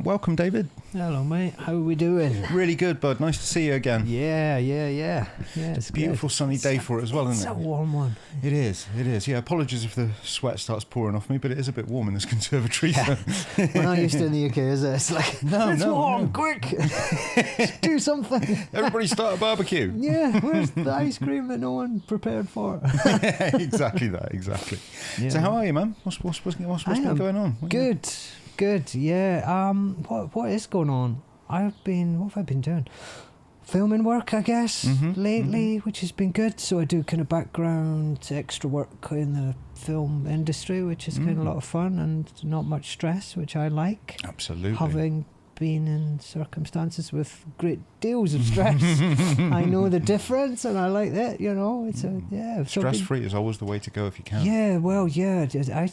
Welcome, David. Hello, mate. How are we doing? Really good, bud. Nice to see you again. Yeah. It's a beautiful good. sunny day for it as well, isn't it? It's a warm one. It is. Yeah, apologies if the sweat starts pouring off me, but it is a bit warm in this conservatory. Yeah. So. We're not used to in the UK, is it? It's like, it's warm, quick. Do something. Everybody start a barbecue. Yeah, where's the ice cream that no one prepared for? Exactly that, exactly. Yeah. So how are you, man? What's been going on? Good, yeah. What is going on? What have I been doing? Filming work, I guess, lately, which has been good. So I do kind of background extra work in the film industry, which is kind of a lot of fun and not much stress, which I like. Absolutely. Having been in circumstances with great deals of stress, I know the difference, and I like that. You know, it's stress-free is always the way to go if you can. Yeah, well, yeah. I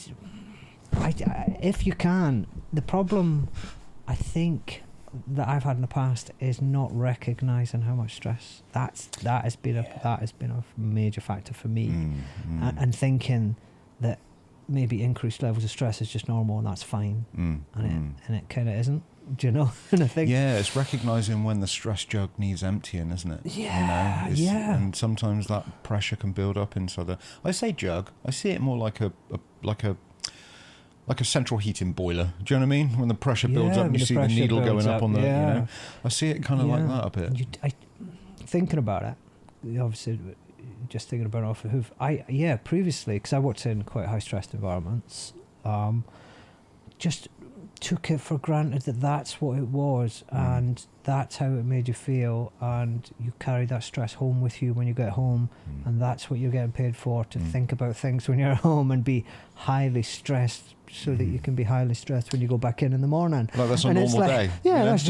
if you can. The problem, I think, that I've had in the past is not recognising how much stress that has been a major factor for me, and thinking that maybe increased levels of stress is just normal and that's fine, and it kind of isn't. Do you know? And I think it's recognising when the stress jug needs emptying, isn't it? Yeah, And sometimes that pressure can build up inside the. I say jug. I see it more like a central heating boiler. Do you know what I mean? When the pressure builds up and you see the needle going up on the, I see it kind of like that a bit. Thinking about it, obviously, just thinking about it off the hoof. Previously, because I worked in quite high stressed environments, just took it for granted that that's what it was, and that's how it made you feel, and you carry that stress home with you when you get home, and that's what you're getting paid for, to think about things when you're at home and be highly stressed, so that you can be highly stressed when you go back in the morning. Like that's a normal day. Yeah, that's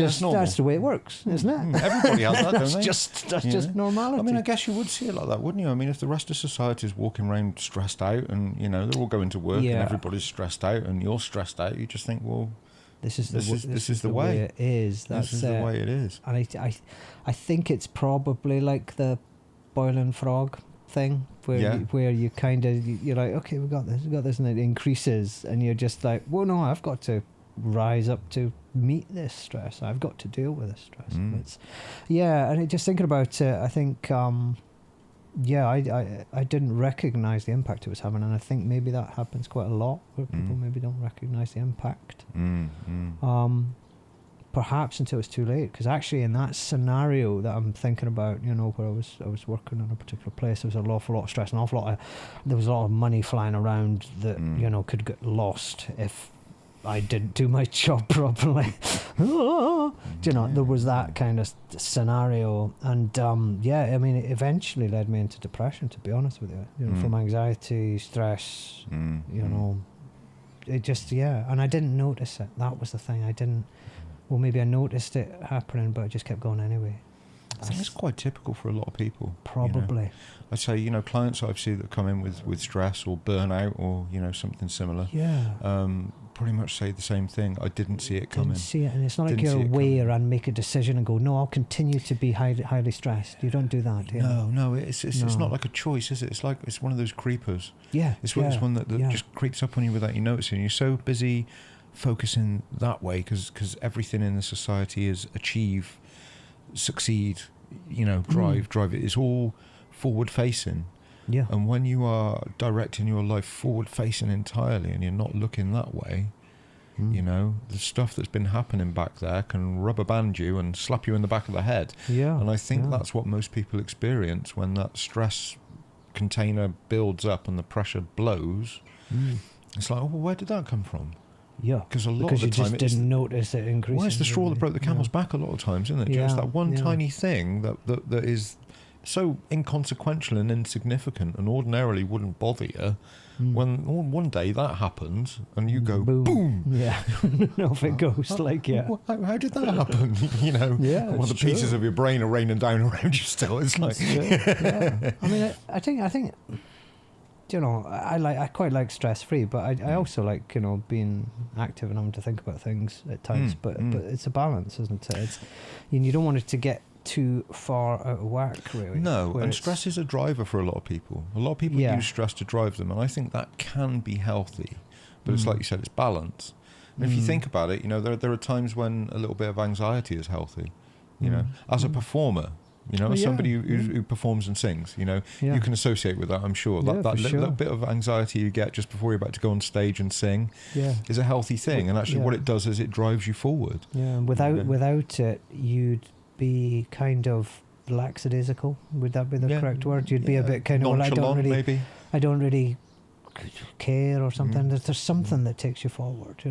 the way it works, isn't it? Everybody has that, don't they? That's just normality. I mean, I guess you would see it like that, wouldn't you? I mean, if the rest of society is walking around stressed out, and they're all going to work, and everybody's stressed out, and you're stressed out, you just think, well, this is the way it is. This is the way it is. And I think it's probably like the boiling frog thing, where you kind of, you're like, okay, we got this, and it increases, and you're just like, well, no, I've got to rise up to meet this stress. I've got to deal with this stress. And just thinking about it, I think, I didn't recognise the impact it was having, and I think maybe that happens quite a lot, where people maybe don't recognise the impact. Perhaps until it's too late, because actually in that scenario that I'm thinking about, where I was working in a particular place, there was an awful lot of stress, there was a lot of money flying around that could get lost if I didn't do my job properly. There was that kind of scenario, and I mean, it eventually led me into depression, to be honest with you. From anxiety, stress, it just and I didn't notice it. That was the thing. Well, maybe I noticed it happening, but I just kept going anyway. I think it's quite typical for a lot of people. Probably. I'd say, clients I've seen that come in with stress or burnout or, something similar. Pretty much say the same thing. I didn't see it coming. Didn't see it, and it's not like you're aware and make a decision and go, no, I'll continue to be highly stressed. You don't do that, do you? No, it's not like a choice, is it? It's like, it's one of those creepers. Yeah. It's one that just creeps up on you without you noticing. You're so busy focusing that way because everything in the society is achieve, succeed, drive. It's all forward facing. Yeah. And when you are directing your life forward facing entirely and you're not looking that way, the stuff that's been happening back there can rubber band you and slap you in the back of the head. Yeah. And I think that's what most people experience when that stress container builds up and the pressure blows. It's like, oh, well, where did that come from? Yeah, because a lot of the you time just didn't notice it increasing. Well, it's the straw that broke the camel's back a lot of times, isn't it? Just that one tiny thing that is so inconsequential and insignificant and ordinarily wouldn't bother you. When one day that happens and you go boom. Yeah. Off it goes. How did that happen? All the pieces of your brain are raining down around you still. It's like I mean, I think I quite like stress-free, but I also like, being active and having to think about things at times. But it's a balance, isn't it? It's, you don't want it to get too far out of whack, really. No, and stress is a driver for a lot of people. A lot of people use stress to drive them, and I think that can be healthy. But it's like you said, it's balance. And if you think about it, there are times when a little bit of anxiety is healthy. As a performer, as somebody who performs and sings, you can associate with that, I'm sure. That little bit of anxiety you get just before you're about to go on stage and sing is a healthy thing. And actually what it does is it drives you forward. Yeah, and without it, you'd be kind of lackadaisical. Would that be the correct word? You'd be a bit kind of, nonchalant, maybe. I don't really care or something. There's something that takes you forward,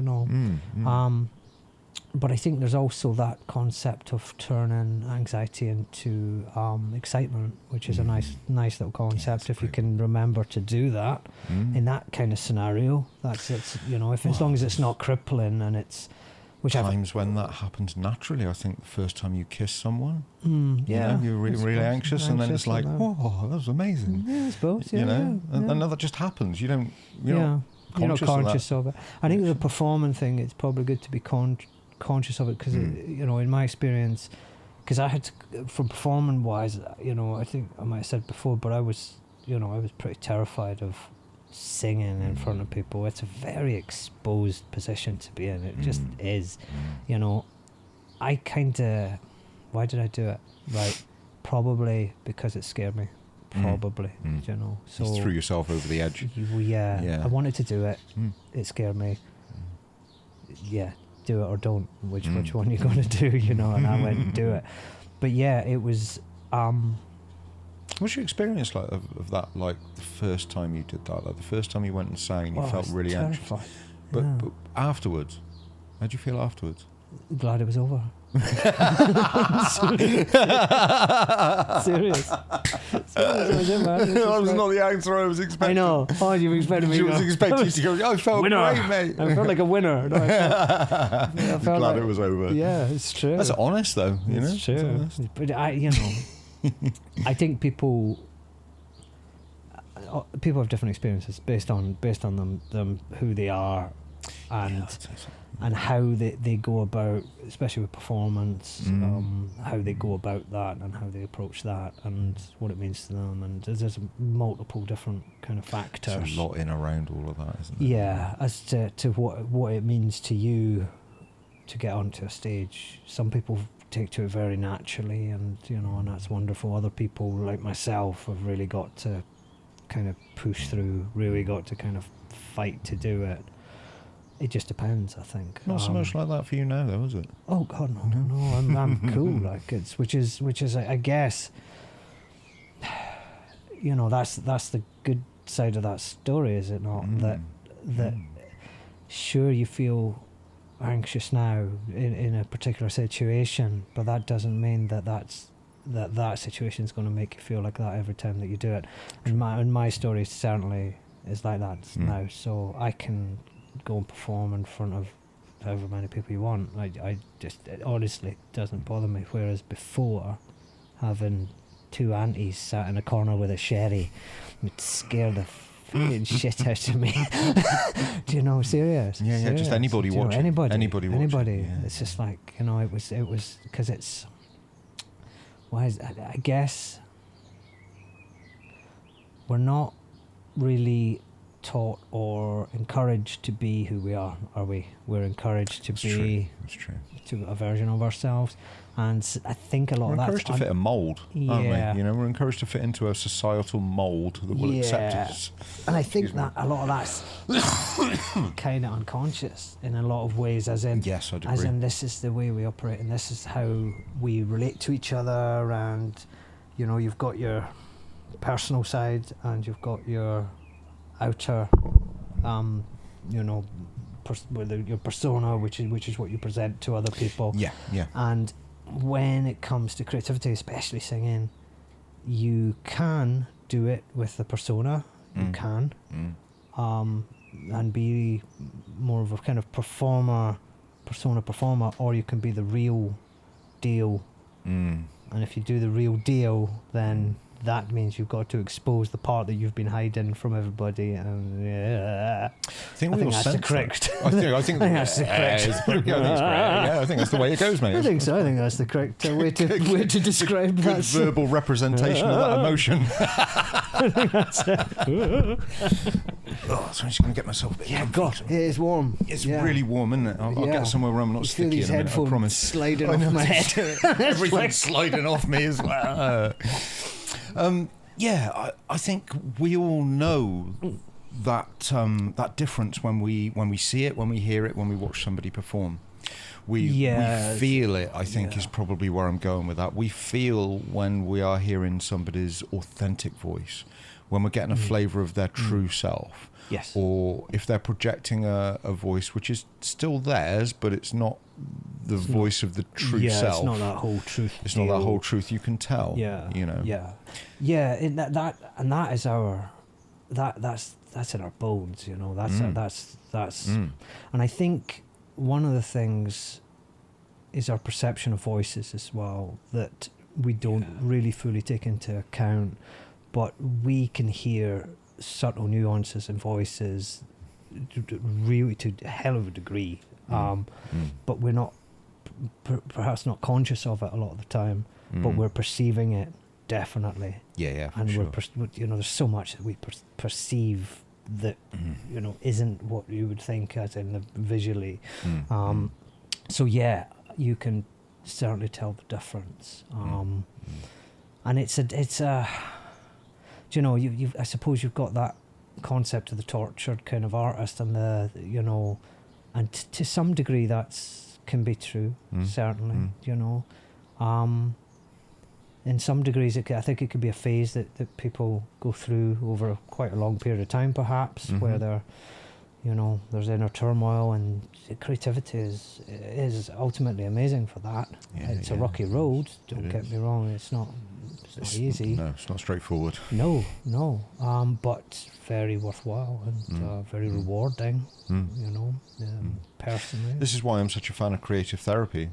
But I think there's also that concept of turning anxiety into excitement, which is a nice little concept. If you can remember to do that in that kind of scenario, that's it's as long as it's not crippling and it's times when that happens naturally. I think the first time you kiss someone, you're really anxious, and then it's like, oh, that was amazing. Yeah, I suppose. And that just happens. You're not conscious of it. I think the performing thing, it's probably good to be conscious of it, because in my experience, because I had to, from performing wise, I think I might have said before, but I was pretty terrified of singing in front of people. It's a very exposed position to be in. It just is. I kind of, why did I do it? Right, probably because it scared me. Probably, so you threw yourself over the edge. I wanted to do it. It scared me. Do it or don't. Which one you're going to do? And I went and do it. But it was. What's your experience like of that? Like the first time you did that, like the first time you went and sang, and you felt really terrified. anxious. But afterwards, how'd you feel afterwards? Glad it was over. Serious. That was not the answer I was expecting. I know. Oh, you were expecting me. I was expecting you to go, I felt winner. Great, mate. I felt like a winner. No, I felt glad it was over. Yeah, it's true. That's honest, though. It's true. But I think people have different experiences based on them who they are, and how they go about, especially with performance, how they go about that and how they approach that and what it means to them, and there's multiple different kind of factors. There's a lot in around all of that, isn't it? Yeah, as to what it means to you to get onto a stage. Some people take to it very naturally, and and that's wonderful. Other people, like myself, have really got to kind of push through, really got to kind of fight to do it. It just depends, I think. Not so much like that for you now, though, is it? Oh God, no! I'm cool. Like which is I guess, that's the good side of that story, is it not? That sure, you feel anxious now in a particular situation, but that doesn't mean that situation is going to make you feel like that every time that you do it. And my story certainly is like that now, so I can go and perform in front of however many people you want. It honestly doesn't bother me, whereas before, having two aunties sat in a corner with a sherry would scare the shit out of me. Do you know? Serious. Yeah, serious. Just anybody watching. Anybody. Watching, It's just like, it was because it's. Why is I guess we're not really taught or encouraged to be who we are we? We're encouraged to be to a version of ourselves, and I think a lot of that. We're encouraged to fit a mould, aren't we? We're encouraged to fit into a societal mould that will accept us. And I think that a lot of that's kind of unconscious in a lot of ways, as in, yes, I'd agree. As in, this is the way we operate, and this is how we relate to each other, and you've got your personal side, and you've got your outer, your persona, which is what you present to other people. Yeah. And when it comes to creativity, especially singing, you can do it with the persona. You can, and be more of a kind of persona performer, or you can be the real deal. And if you do the real deal, then that means you've got to expose the part that you've been hiding from everybody. And I think that's the correct. I think that's the correct. I think that's the way it goes, mate. I think so. I think that's the correct way to describe that. Good verbal representation of that emotion. I think that's it. Oh, so I'm just going to get myself a bit comfy. God, it is warm. It's really warm, isn't it? I'll get somewhere where I'm not sticky in a minute, I promise. Sliding off my head. Everything's sliding off me as well. I think we all know that that difference when we see it, when we hear it, when we watch somebody perform. We feel it, I think, is probably where I'm going with that. We feel when we are hearing somebody's authentic voice, when we're getting a flavour of their true self. Yes. Or if they're projecting a voice which is still theirs, but it's not the voice of the true self. It's not that whole truth. It's not that whole truth. You can tell. Yeah. You know. Yeah. And that is our that's in our bones. You know. That's. And I think one of the things is our perception of voices as well that we don't really fully take into account, but we can hear subtle nuances in voices really to a hell of a degree, but we're not perhaps not conscious of it a lot of the time, but we're perceiving it definitely. And sure. There's so much that we perceive that isn't what you would think as in the visually. So you can certainly tell the difference. And it's a I suppose you've got that concept of the tortured kind of artist and and to some degree that's can be true, certainly, in some degrees I think it could be a phase that people go through over quite a long period of time, perhaps, where they're, there's inner turmoil, and creativity is ultimately amazing for that. It's a rocky road, don't get me wrong, it's not easy. No, it's not straightforward. No, but very worthwhile and very rewarding, personally. This is why I'm such a fan of creative therapy,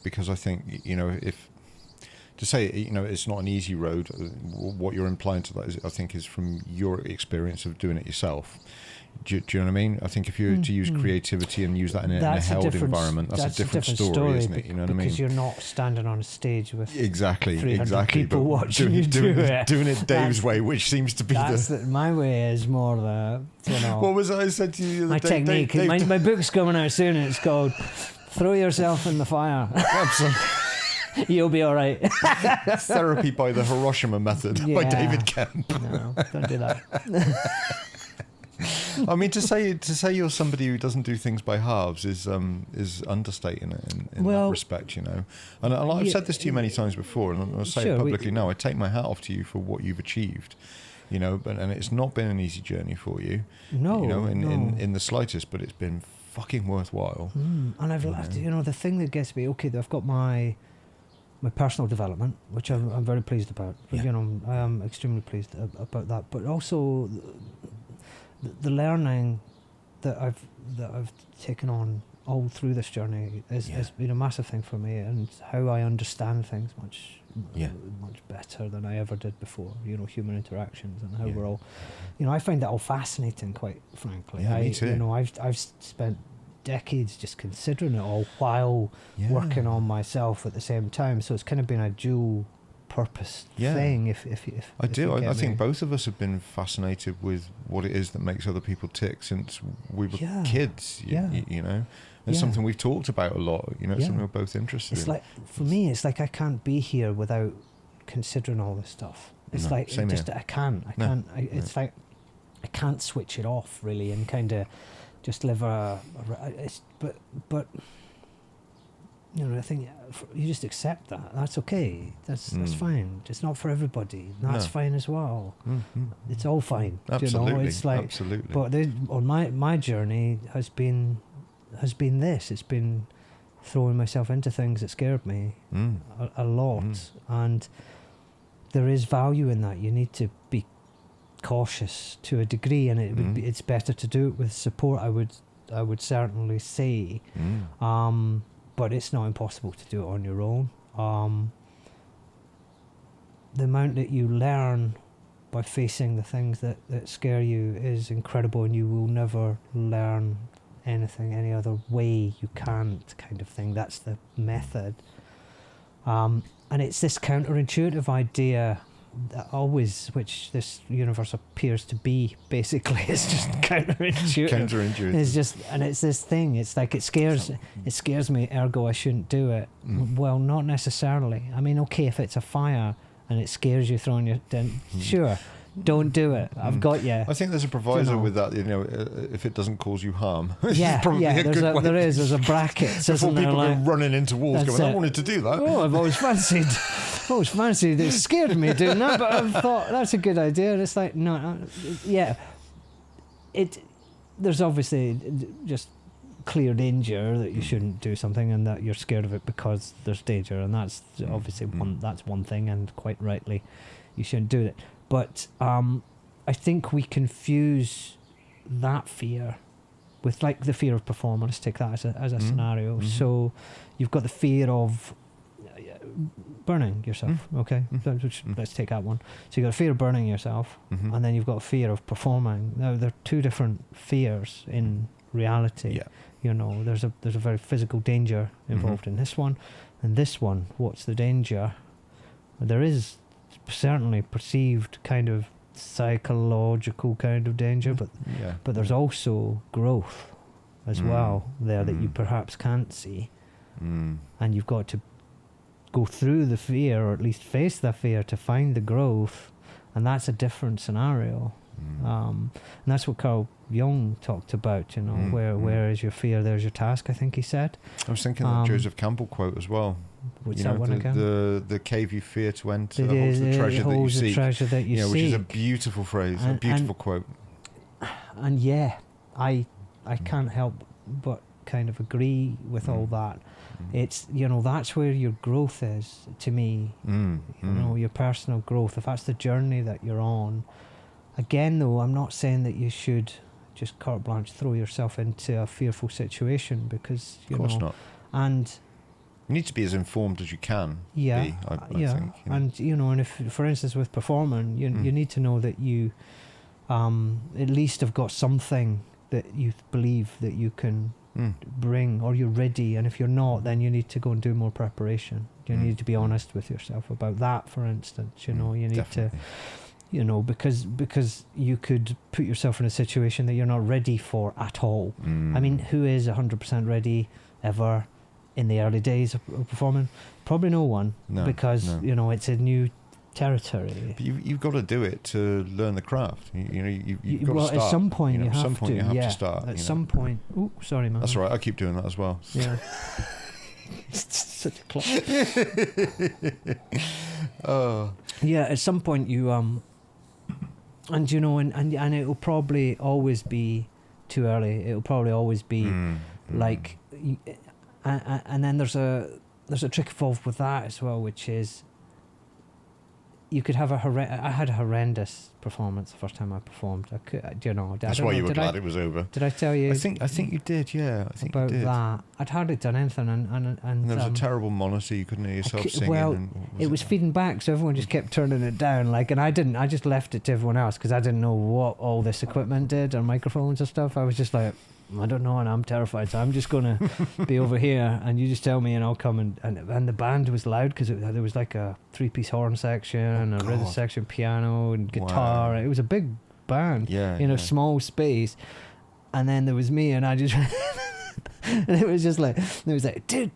because I think, if to say, it's not an easy road, what you're implying to that is, I think, is from your experience of doing it yourself. Do you know what I mean? I think if you were to use creativity and use that in a held environment, that's a different story, isn't it? You know what I mean? Because you're not standing on a stage with 300 exactly. people watching doing it Dave's way, which seems to be my way is more the, What was it I said to you the my other day? technique. Dave, my book's coming out soon, and it's called "Throw Yourself in the Fire." Absolutely. You'll be all right. Therapy by the Hiroshima method by David Kemp. No, don't do that. I mean, to say you're somebody who doesn't do things by halves is understating it in that respect, And I've said this to you many times before, and I'll say it publicly now. I take my hat off to you for what you've achieved, and it's not been an easy journey for you. No, in the slightest, but it's been fucking worthwhile. And I've left, the thing that gets me, I've got my personal development, which I'm very pleased about. I am extremely pleased about that. But also the learning that I've taken on all through this journey has been a massive thing for me, and how I understand things much better than I ever did before. Human interactions and how we're all. I find that all fascinating, quite frankly. Yeah, me too. I've spent decades just considering it all while working on myself at the same time, so it's kind of been a dual purpose thing. If I think both of us have been fascinated with what it is that makes other people tick since we were kids. It's something we've talked about a lot. It's something we're both interested in. Like, for me, it's like I can't be here without considering all this stuff. It's like I can't. It's like I can't switch it off really and kind of just live but I think you just accept that. That's okay. That's fine. It's not for everybody. That's fine as well. It's all fine. Absolutely. It's like, absolutely. But on my journey has been this. It's been throwing myself into things that scared me a lot, and there is value in that. You need to be cautious to a degree, and it's better to do it with support. I would certainly say, but it's not impossible to do it on your own. The amount that you learn by facing the things that scare you is incredible, and you will never learn anything any other way. You can't, kind of thing. That's the method. And it's this counterintuitive idea always, which this universe appears to be, basically, is just counterintuitive. It's just, and it's this thing. It's like it scares me. Ergo, I shouldn't do it. Well, not necessarily. I mean, okay, if it's a fire and it scares you throwing your, then sure. Don't do it. I've got you. I think there's a proviso with that. If it doesn't cause you harm. There's a bracket. Before people go running into walls, going, I wanted to do that. Oh, I've always fancied. It scared me doing that, but I thought that's a good idea. And it's like there's obviously just clear danger that you shouldn't do something, and that you're scared of it because there's danger, and that's obviously one thing, and quite rightly, you shouldn't do it. But I think we confuse that fear with like the fear of performance. Take that as a scenario. Mm-hmm. So you've got the fear of burning yourself. Okay, let's take that one. So you've got a fear of burning yourself, and then you've got a fear of performing. Now they're two different fears in reality. Yeah. There's a very physical danger involved in this one, and this one. What's the danger? There is certainly perceived kind of psychological kind of danger, but there's also growth as well there that you perhaps can't see, and you've got to go through the fear, or at least face the fear, to find the growth, and that's a different scenario. And that's what Carl Jung talked about, where is your fear, there's your task, I think he said. I was thinking that Joseph Campbell quote as well. What's that one again? The cave you fear to enter holds the treasure that you seek. Treasure that you seek. Which is a beautiful phrase, a beautiful quote. And I can't help but kind of agree with all that. It's, that's where your growth is, to me. Your personal growth, if that's the journey that you're on. Again, though, I'm not saying that you should just carte blanche throw yourself into a fearful situation, because, of course not. And you need to be as informed as you can be, I think. And, and if, for instance, with performing, you need to know that you at least have got something that you believe that you can bring, or you're ready. And if you're not, then you need to go and do more preparation. You need to be honest with yourself about that, for instance. You need definitely. To... because you could put yourself in a situation that you're not ready for at all. I mean, who is 100% ready ever in the early days of performing? Probably no one, because it's a new territory. But you've got to do it to learn the craft. You've got to start. At some point, you have to start. At some point. Oh, sorry, man. That's all right. I keep doing that as well. Yeah. Such a clock. Oh. Yeah, at some point you and and it will probably always be too early. It will probably always be like, and then there's a trick involved with that as well, which is you could have I had a horrendous performance the first time I performed. That's why you were glad it was over. Did I tell you? I think you did. Yeah, I think about you did. that. I'd hardly done anything, and there was a terrible monitor. You couldn't hear yourself singing. Well, it was feeding back, so everyone just kept turning it down. And I just left it to everyone else, because I didn't know what all this equipment did, or microphones and stuff. I was just like, I don't know, and I'm terrified, so I'm just going to be over here, and you just tell me, and I'll come. And the band was loud, because there was like a 3-piece horn section, a rhythm section, piano, and guitar. Wow. It was a big band in a small space. And then there was me, and I just... and it was just like... It was like... It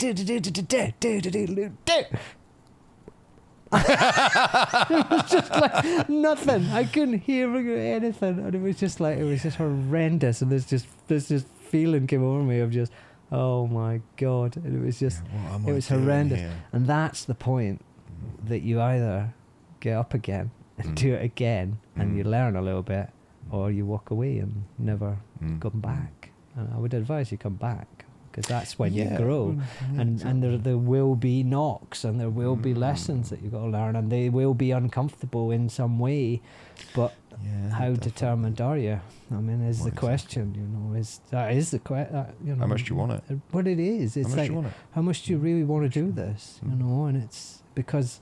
was just like nothing. I couldn't hear anything, and it was just horrendous. And this feeling came over me of just, oh my god! And it was just, it was horrendous. Here? And that's the point that you either get up again and do it again, and you learn a little bit, or you walk away and never come back. And I would advise you come back, because that's when you grow, and there will be knocks, and there will be lessons that you've got to learn, and they will be uncomfortable in some way, but how determined are you? I mean, is the question, how much do you want it? But it is. It's like, how much do you really want to do this? And it's because...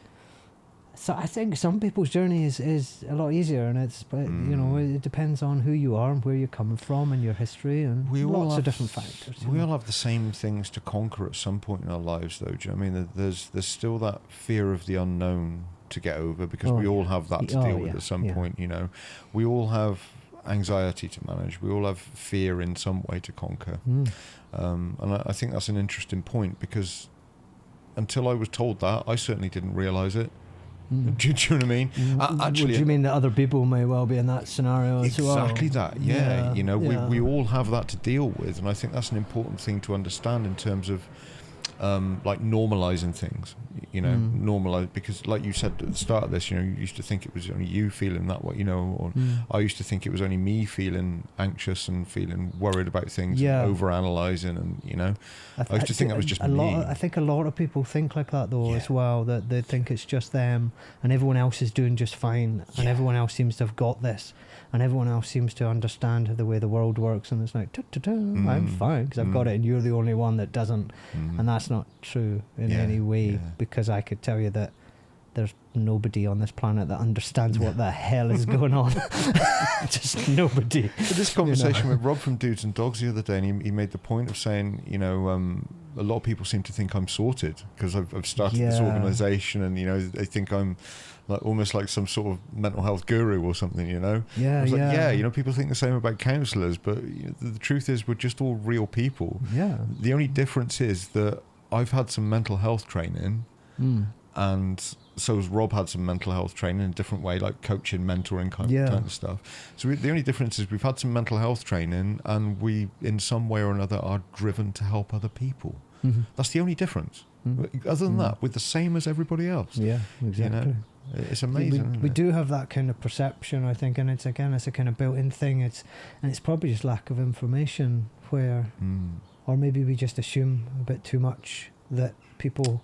So I think some people's journey is a lot easier, and it depends on who you are and where you're coming from and your history and lots of different factors. We all have the same things to conquer at some point in our lives, though. Do you know what I mean? There's still that fear of the unknown to get over, because we all have that to deal with at some point. You know, we all have anxiety to manage. We all have fear in some way to conquer. And I think that's an interesting point, because until I was told that, I certainly didn't realise it. Do you know what I mean? Actually, do you mean that other people may well be in that scenario as well? Exactly that, yeah. You know, we all have that to deal with, and I think that's an important thing to understand in terms of like normalising things, you know, normalise, because like you said at the start of this, you know, you used to think it was only you feeling that way, you know, or I used to think it was only me feeling anxious and feeling worried about things, and over-analysing, and, you know, I used to think that was just me. I think a lot of people think like that though as well, that they think it's just them and everyone else is doing just fine, and everyone else seems to have got this, and everyone else seems to understand the way the world works, and it's like, I'm fine because I've got it, and you're the only one that doesn't. And that's not true in any way, because I could tell you that there's nobody on this planet that understands what the hell is going on. Just nobody. But this conversation with Rob from Dudes and Dogs the other day, and he made the point of saying, you know, a lot of people seem to think I'm sorted because I've started this organisation, and, you know, they think I'm like almost like some sort of mental health guru or something, you know. I was like, you know, people think the same about counsellors, but you know, the truth is we're just all real people. The only difference is that I've had some mental health training, and so has Rob had some mental health training in a different way, like coaching, mentoring kind of stuff. So the only difference is we've had some mental health training, and we in some way or another are driven to help other people. That's the only difference. Other than that, we're the same as everybody else. Exactly. You know? It's amazing. We do have that kind of perception, I think, and it's a kind of built-in thing. It's probably just lack of information, where, or maybe we just assume a bit too much that people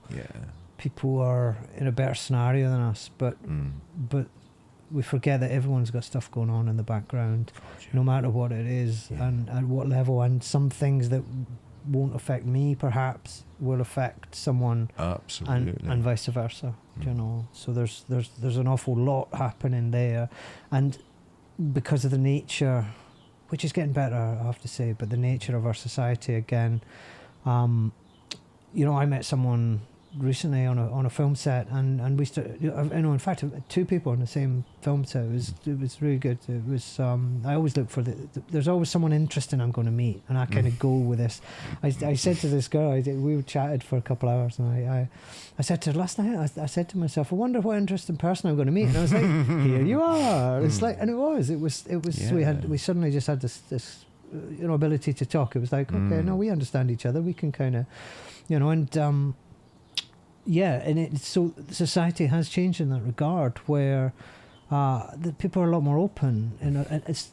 are in a better scenario than us, but we forget that everyone's got stuff going on in the background, no matter what it is and at what level, and some things that won't affect me perhaps will affect someone, and vice versa. You know, so there's an awful lot happening there, and because of the nature, which is getting better, I have to say, but the nature of our society again, you know, I met someone recently on a film set, and we in fact, two people on the same film set. It was really good. It was I always look for there's always someone interesting I'm going to meet, and I kind of go with this. I said to this girl, we chatted for a couple of hours, and I said to her last night, I said to myself, I wonder what interesting person I'm going to meet, and I was like, here you are. It's like, and it was we suddenly just had this you know, ability to talk. It was like, okay, no, we understand each other, we can kind of, you know, and so society has changed in that regard, where the people are a lot more open, and it's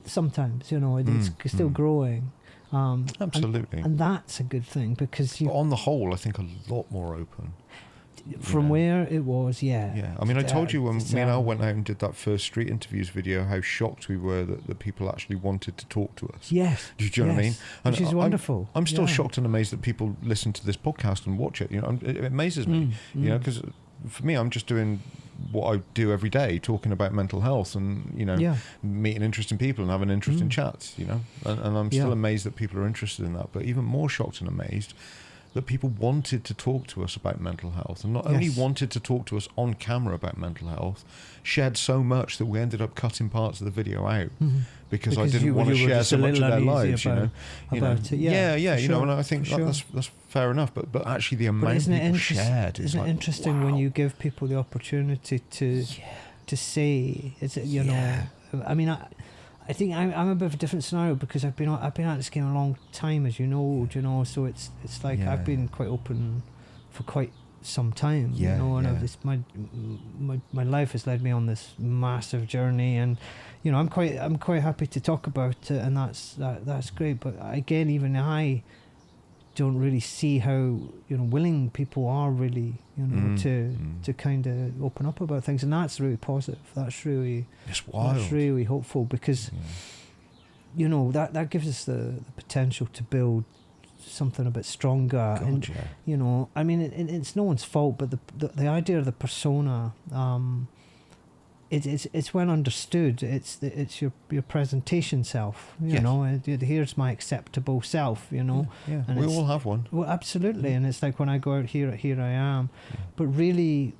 sometimes, you know, it's still growing. Absolutely, and that's a good thing, because but on the whole, I think a lot more open. From where it was, I mean, I told you when me and Al went out and did that first street interviews video, how shocked we were that the people actually wanted to talk to us. Yes. Do you know what I mean? Which is wonderful. I'm still shocked and amazed that people listen to this podcast and watch it. You know, it amazes me. You know, because for me, I'm just doing what I do every day, talking about mental health, and, you know, meeting interesting people and having interesting chats. You know, and I'm still amazed that people are interested in that. But even more shocked and amazed that people wanted to talk to us about mental health, and not only wanted to talk to us on camera about mental health, shared so much that we ended up cutting parts of the video out because I didn't want to share so much of their lives, you know. You know, and I think that's fair enough. But actually, the amount of people shared is isn't it interesting when you give people the opportunity to say, you know, I mean, I think I'm a bit of a different scenario, because I've been at this game a long time, as you know. So it's like I've been quite open for quite some time, you know, and my life has led me on this massive journey, and, you know, I'm quite happy to talk about it, and that's great. But again, even I don't really see how, you know, willing people are really, you know, to kind of open up about things, and that's really positive. That's really, it's wild. That's really hopeful, because you know, that gives us the potential to build something a bit stronger. You know, I mean, it's no one's fault, but the idea of the persona, it's well understood. It's your presentation self. You know, here's my acceptable self. You know, and we all have one. Well, absolutely, and it's like when I go out here I am, but really,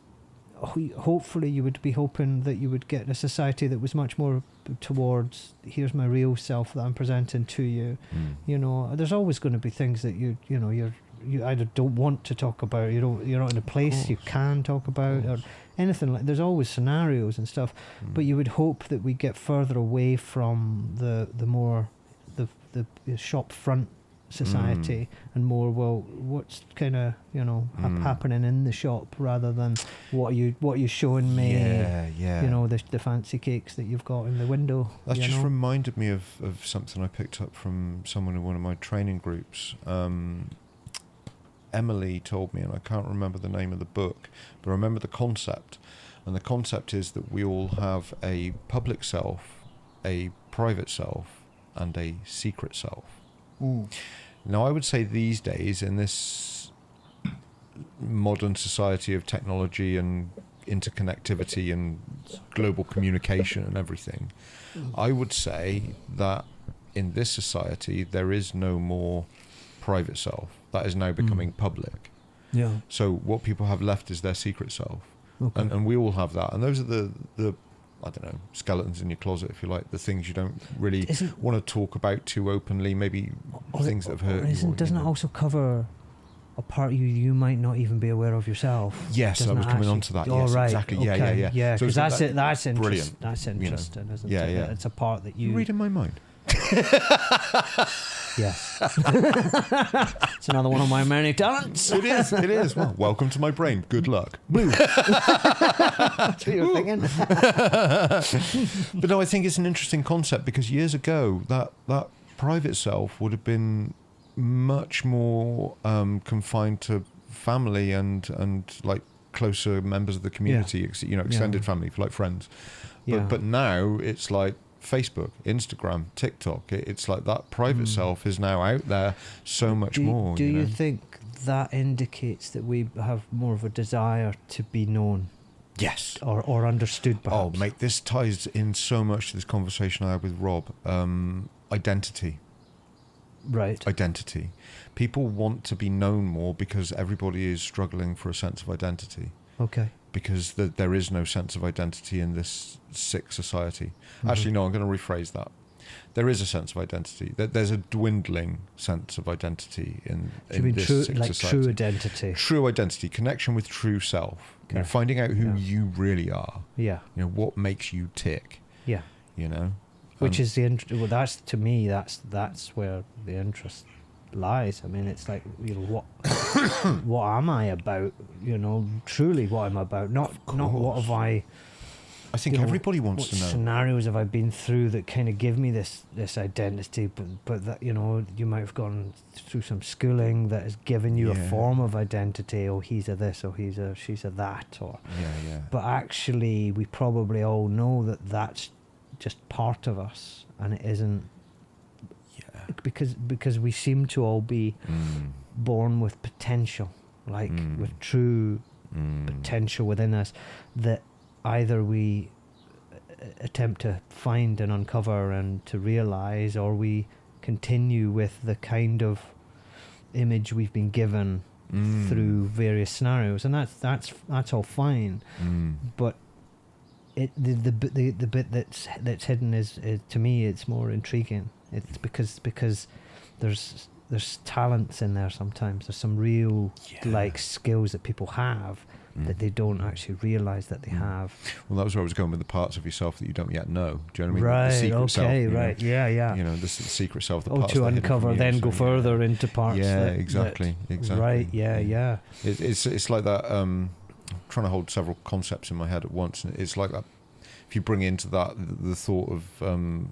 hopefully you would be hoping that you would get a society that was much more towards, here's my real self that I'm presenting to you. You know, there's always going to be things that you either don't want to talk about, you're not in a place you can talk about, or anything like. There's always scenarios and stuff, but you would hope that we get further away from the more the shop front society and more, well, what's kind of happening in the shop, rather than what are you showing me, you know, the fancy cakes that you've got in the window. That just reminded me of something I picked up from someone in one of my training groups. Emily told me, and I can't remember the name of the book, but I remember the concept, and the concept is that we all have a public self, a private self, and a secret self. Now, I would say these days, in this modern society of technology and interconnectivity and global communication and everything, I would say that in this society there is no more private self. That is now becoming public. Yeah. So what people have left is their secret self. Okay. And we all have that. And those are the I don't know, skeletons in your closet, if you like, the things you don't really want to talk about too openly, maybe things that have hurt you. Doesn't it also cover a part you might not even be aware of yourself? Yes, I was coming on to that. Yes, right. Exactly. Okay. Yeah, because that's interesting. Brilliant. That's interesting, isn't it? Yeah. It's a part that you... You're reading my mind. Yes. It's another one of my many talents. It is. Well, welcome to my brain. Good luck. That's what you were thinking. But no, I think it's an interesting concept, because years ago that private self would have been much more confined to family and like closer members of the community, extended family, like friends. But now it's like Facebook, Instagram, TikTok. It's like that private self is now out there so much more. Do you think that indicates that we have more of a desire to be known? Yes. Or understood, perhaps? Oh, mate, this ties in so much to this conversation I had with Rob. Identity. Right. Identity. People want to be known more because everybody is struggling for a sense of identity. Okay. Because there is no sense of identity in this sick society. Actually, no, I'm going to rephrase that. There is a sense of identity. There's a dwindling sense of identity in this sick society. True identity. True identity, connection with true self. Okay. Finding out who you really are. Yeah. What makes you tick. Yeah. Which is that's, to me, that's where the interest lies. I mean, it's like, what am I about? Truly, what am I about? Not what have I think everybody wants to know. What scenarios have I been through that kind of give me this identity? But that you might have gone through some schooling that has given you a form of identity. Oh, he's a this, or she's a that, or But actually, we probably all know that that's just part of us, and it isn't. Because we seem to all be born with potential, with true potential within us, that either we attempt to find and uncover and to realize, or we continue with the kind of image we've been given through various scenarios, and that's all fine. But the bit that's hidden is to me, it's more intriguing. It's because there's talents in there sometimes. There's some real skills that people have that they don't actually realise that they have. Well, that was where I was going with the parts of yourself that you don't yet know. Do you know what I mean? Right. The secret self, right. Yeah. The secret self. The parts to uncover, then go further into parts. Yeah, exactly. Right. Yeah. It's like that. I'm trying to hold several concepts in my head at once, and it's like that. If you bring into that the thought of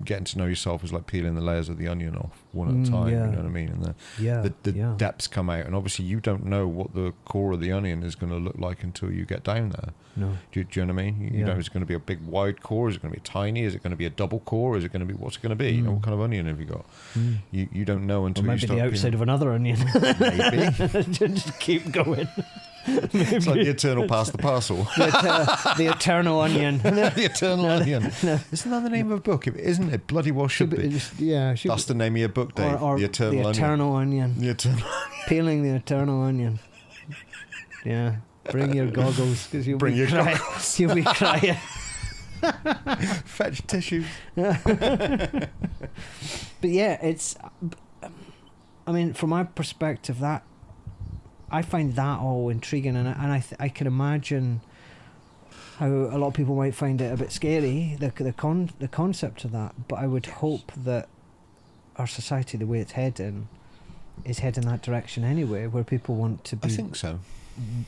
getting to know yourself is like peeling the layers of the onion off one at a time. You know what I mean? And the depths come out, and obviously you don't know what the core of the onion is going to look like until you get down there. No. Do you know what I mean? You know, is it going to be a big wide core? Is it going to be tiny? Is it going to be a double core? Is it going to be, what's it going to be? What kind of onion have you got? You don't know until you start. Maybe the outside of another onion. Maybe. Just keep going. It's like the eternal pass the parcel. The eternal onion. The eternal onion. Isn't that the name of a book? Isn't it? Bloody well should be. That's the name of your book, Dave. Or the eternal onion. The eternal onion. Peeling the eternal onion. Yeah. Bring your goggles, because you'll be crying. You'll be crying. Fetch tissues. But yeah, it's. I mean, from my perspective, that I find that all intriguing, and I can imagine how a lot of people might find it a bit scary, the concept of that. But I would hope that our society, the way it's heading, is heading that direction anyway, where people want to be. I think so.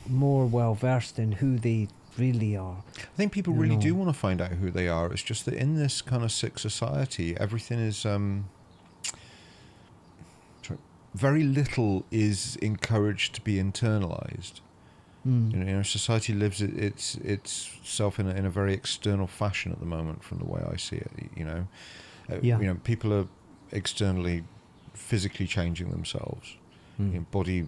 More well versed in who they really are. I think people really do want to find out who they are. It's just that in this kind of sick society, everything is. Very little is encouraged to be internalized. You know, society lives itself in a very external fashion at the moment, from the way I see it. You know, people are externally, physically changing themselves. You know, body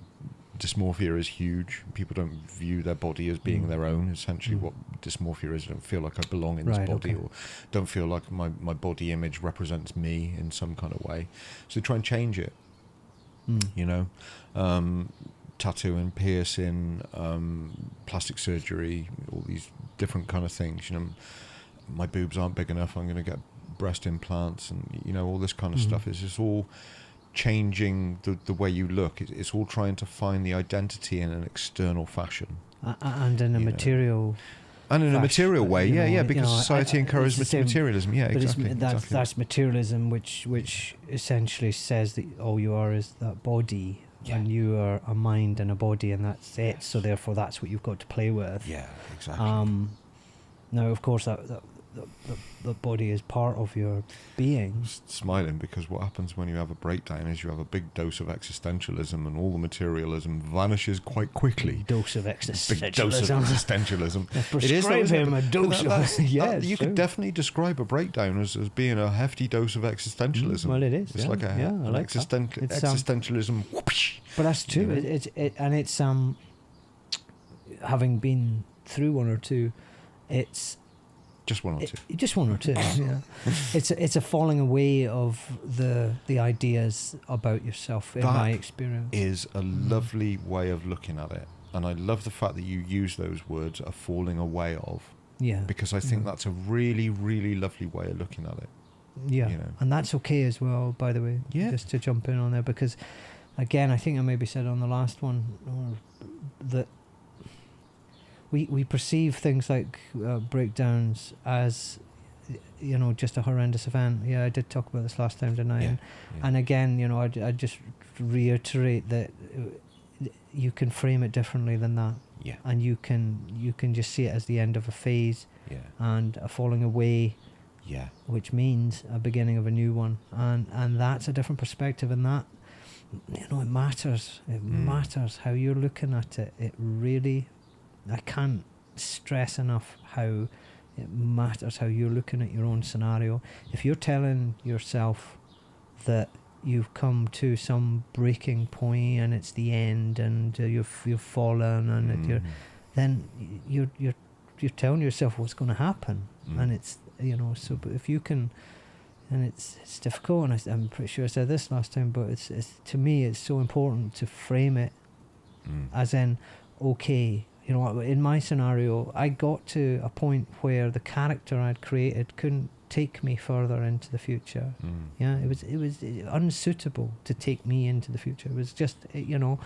dysmorphia is huge. People don't view their body as being their own. Essentially, what dysmorphia is, I don't feel like I belong in this body, or don't feel like my body image represents me in some kind of way. So they try and change it. You know, tattooing, piercing, plastic surgery, all these different kind of things. You know, my boobs aren't big enough, I'm going to get breast implants, and you know, all this kind of stuff. It's just all changing the way you look. It's all trying to find the identity in an external fashion, and in a material. And in a material way, because society encourages materialism. Yeah, but exactly. That's materialism, which essentially says that all you are is that body, and you are a mind and a body, and that's it. So therefore, that's what you've got to play with. Yeah, exactly. Now, of course, the body is part of your being. Smiling, because what happens when you have a breakdown is you have a big dose of existentialism, and all the materialism vanishes quite quickly. Big dose of existentialism. Big dose of existentialism. Prescribe him a dose of... You could definitely describe a breakdown as being a hefty dose of existentialism. Well, it is. It's like existentialism. Whoopsh, but that's true. You know? It's having been through one or two, it's... Just one or two. Just one or two. Yeah. It's a falling away of the ideas about yourself, in my experience. Is a lovely way of looking at it, and I love the fact that you use those words, a falling away of. Yeah. Because I think that's a really, really lovely way of looking at it. Yeah. You know? And that's okay as well, by the way. Yeah. Just to jump in on there, because again, I think I maybe said on the last one that we perceive things like breakdowns as, you know, just a horrendous event. Yeah, I did talk about this last time, didn't I? And again, you know, I just reiterate that you can frame it differently than that. Yeah. And you can just see it as the end of a phase. Yeah. And a falling away. Yeah. Which means a beginning of a new one. And that's a different perspective, and that, you know, it matters. It matters how you're looking at it. It really, I can't stress enough how it matters how you're looking at your own scenario. If you're telling yourself that you've come to some breaking point and it's the end, and you've fallen, and then you're telling yourself what's going to happen, and it's, you know. So, but if you can, and it's difficult, and I'm pretty sure I said this last time, but it's to me it's so important to frame it as in, okay, you know, in my scenario, I got to a point where the character I'd created couldn't take me further into the future. Yeah, it was unsuitable to take me into the future. It was just, you know,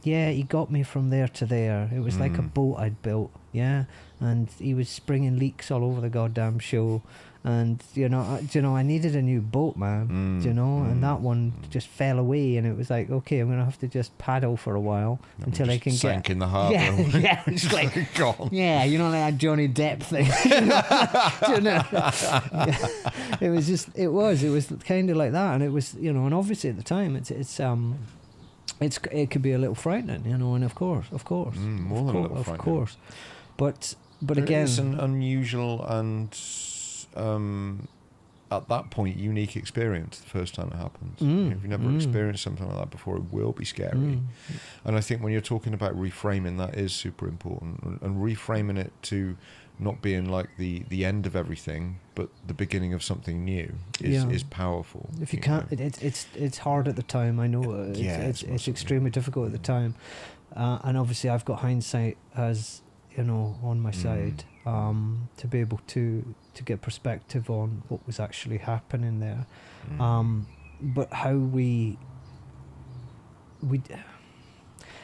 yeah, he got me from there to there. It was like a boat I'd built, yeah, and he was springing leaks all over the goddamn show. And you know, I needed a new boat, man. You know, and that one just fell away, and it was like, okay, I'm gonna have to just paddle for a while until I can sank in the harbour. Yeah, it's like gone. Yeah, you know, like that Johnny Depp thing. You know? It was kind of like that, and it was, you know, and obviously at the time, it could be a little frightening, you know, and of course, more than a little frightening, of course, but again, it's an unusual and at that point unique experience the first time it happens. If you've never experienced something like that before, it will be scary. And I think when you're talking about reframing, that is super important, and reframing it to not being like the end of everything, but the beginning of something new is powerful. If you can't, it's hard at the time, I know. It's extremely difficult at the time. and obviously I've got hindsight as on my side, to be able to get perspective on what was actually happening there. But how we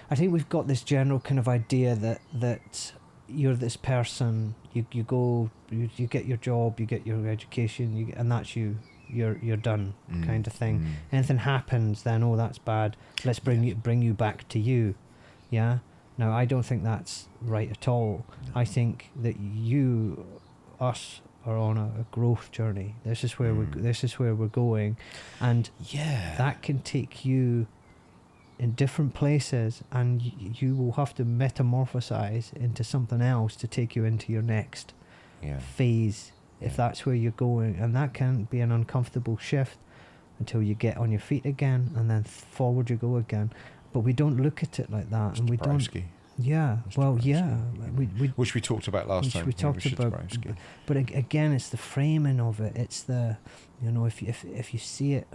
I think we've got this general kind of idea that you're this person, you go, you get your job, you get your education, and that's you're done, kind of thing. Anything happens, then that's bad. Let's bring you back to you. Yeah. Now I don't think that's right at all. No. I think that us are on a growth journey. This is where we're going, and that can take you in different places, and you will have to metamorphosize into something else to take you into your next phase, if that's where you're going. And that can be an uncomfortable shift until you get on your feet again, and then forward you go again. But we don't look at it like that, and we don't. Yeah, well, yeah, which we talked about last time. We talked about, but again, it's the framing of it. It's the, if you see it,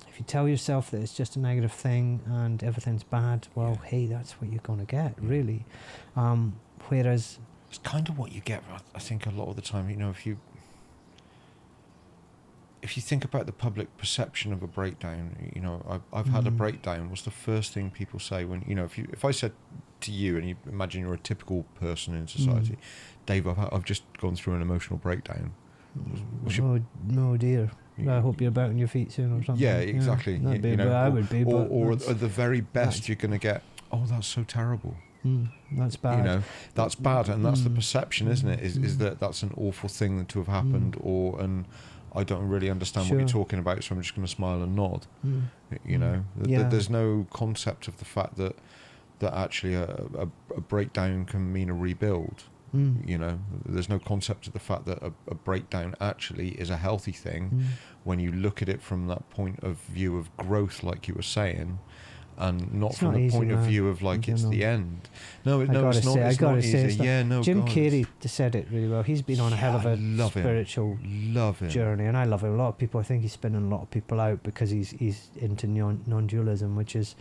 if you tell yourself that it's just a negative thing and everything's bad, well, hey, that's what you're gonna get, really. Whereas it's kind of what you get, I think, a lot of the time. If you think about the public perception of a breakdown, I've had a breakdown. What's the first thing people say when, if I said to you, and you imagine you're a typical person in society, Dave, I've just gone through an emotional breakdown. No, dear. I hope you're back on your feet soon or something. Yeah, exactly. I would be. Or at the very best, you're going to get, oh, that's so terrible. That's bad. That's bad, and that's the perception, isn't it? Is that that's an awful thing to have happened, and I don't really understand what you're talking about, so I'm just going to smile and nod. There's no concept of the fact that actually a breakdown can mean a rebuild. There's no concept of the fact that a breakdown actually is a healthy thing when you look at it from that point of view of growth, like you were saying, and not from the point of view of it's the end. It's not easy. Jim Carrey said it really well. He's been on a hell of a spiritual journey, and I love him. A lot of people, I think he's spinning a lot of people out because he's into non-dualism, which is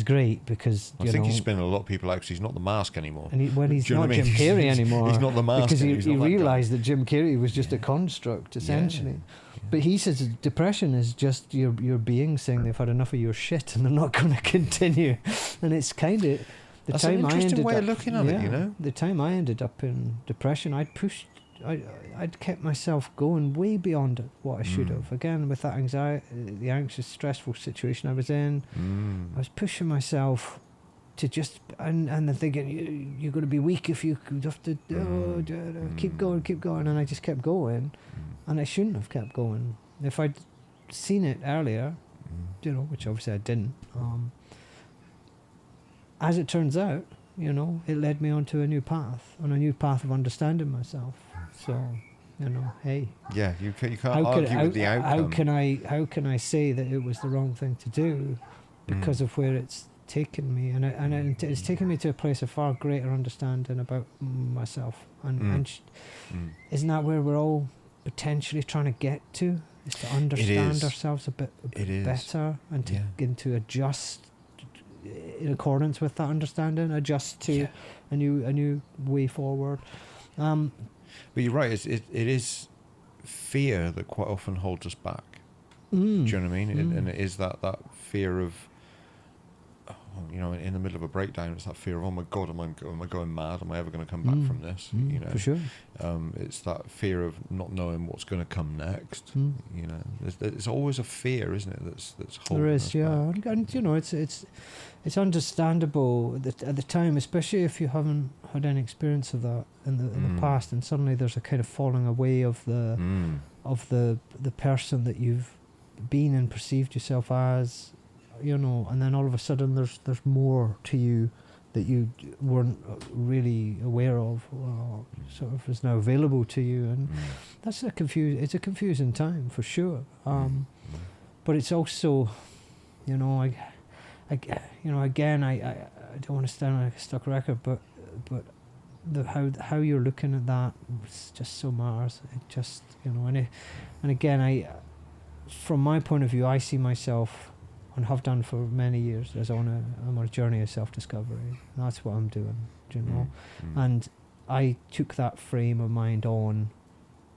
great, because I think he's spinning a lot of people out because he's not the Mask anymore. And he's not Jim Carrey anymore. He's not the Mask because he realised that Jim Carrey was just a construct, essentially. Yeah. But he says depression is just your being saying they've had enough of your shit and they're not going to continue. And it's kind of that's an interesting way of looking at it. The time I ended up in depression, I'd kept myself going way beyond what I should have. Again, with that anxiety, the anxious, stressful situation I was in, I was pushing myself to just, and then thinking, you're going to be weak if you have to keep going, and I just kept going, and I shouldn't have kept going. If I'd seen it earlier, which obviously I didn't, as it turns out, it led me onto a new path of understanding myself. So, hey. Yeah, you can't argue with the outcome. How can I say that it was the wrong thing to do because of where it's taken me, and it's taken me to a place of far greater understanding about myself, and isn't that where we're all potentially trying to get to? Is to understand ourselves a bit better, and to adjust in accordance with that understanding, adjust to a new way forward. But you're right. It is fear that quite often holds us back. Do you know what I mean? And it is that fear of, in the middle of a breakdown, it's that fear of, oh my God, am I going mad? Am I ever going to come back from this? For sure. It's that fear of not knowing what's going to come next. There's always a fear, isn't it? That's holding us back. And it's understandable at the time, especially if you haven't had any experience of that in the past, and suddenly there's a kind of falling away of the person that you've been and perceived yourself as. And then all of a sudden there's more to you that you weren't really aware of, or sort of is now available to you, and that's it's a confusing time for sure. But it's also, again, I don't want to stand like a stuck record, but how you're looking at that just so matters. It just, and again, from my point of view, I see myself and have done for many years, I'm on a journey of self-discovery. That's what I'm doing, do you know? And I took that frame of mind on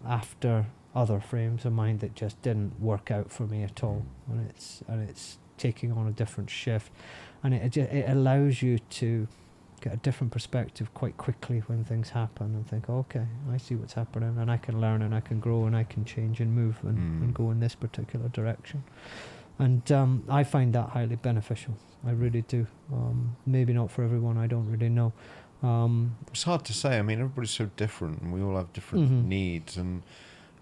after other frames of mind that just didn't work out for me at all, and it's taking on a different shift, and it allows you to get a different perspective quite quickly when things happen, and think, okay, I see what's happening, and I can learn, and I can grow, and I can change and move and go in this particular direction. And I find that highly beneficial. I really do. Maybe not for everyone, I don't really know. It's hard to say. I mean, everybody's so different, and we all have different needs. And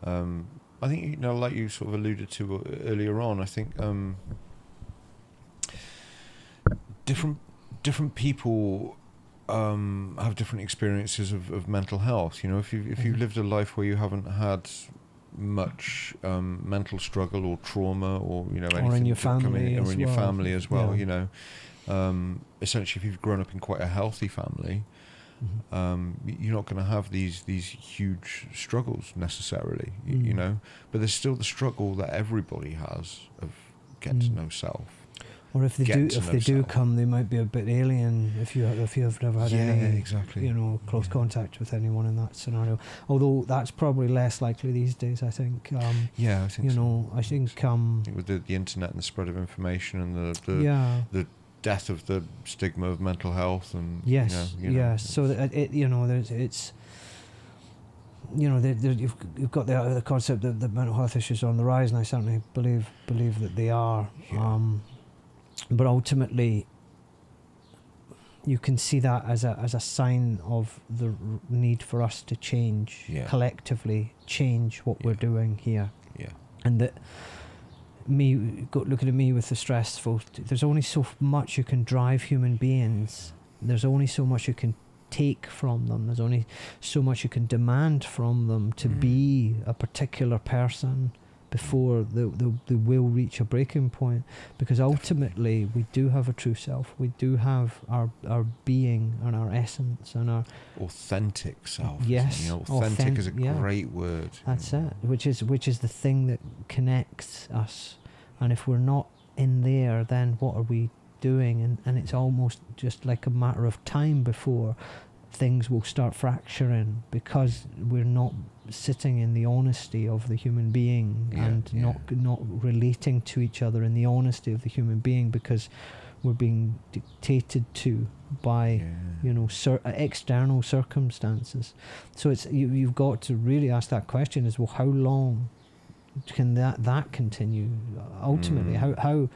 I think, you know, like you sort of alluded to earlier on, I think different people have different experiences of mental health. You know, if you've lived a life where you haven't had much mental struggle or trauma, or, you know, anything, or in your family, or in your family as well, yeah. you know, essentially, if you've grown up in quite a healthy family, you're not going to have these huge struggles necessarily, you know, but there's still the struggle that everybody has of get to know self. Or if they do come, they might be a bit alien if you've never had any, exactly, you know, close contact with anyone in that scenario. Although that's probably less likely these days, I think. I think you so. know, I think with the internet and the spread of information and the death of the stigma of mental health, and yes. So that it's. You know, you've got the concept that the mental health issues are on the rise, and I certainly believe that they are. Yeah. But ultimately, you can see that as a sign of the need for us to change, collectively change what we're doing here. Yeah. And that looking at me with the stressful, there's only so much you can drive human beings. There's only so much you can take from them. There's only so much you can demand from them to be a particular person before they will reach a breaking point, because ultimately we do have a true self. We do have our being and our essence and our authentic self. Yes, you know, authentic is a great word. That's it. Which is the thing that connects us. And if we're not in there, then what are we doing? And it's almost just like a matter of time before things will start fracturing, because we're not sitting in the honesty of the human being not relating to each other in the honesty of the human being, because we're being dictated to by external circumstances. So it's you've got to really ask that question: is, well, how long can that continue? Ultimately, how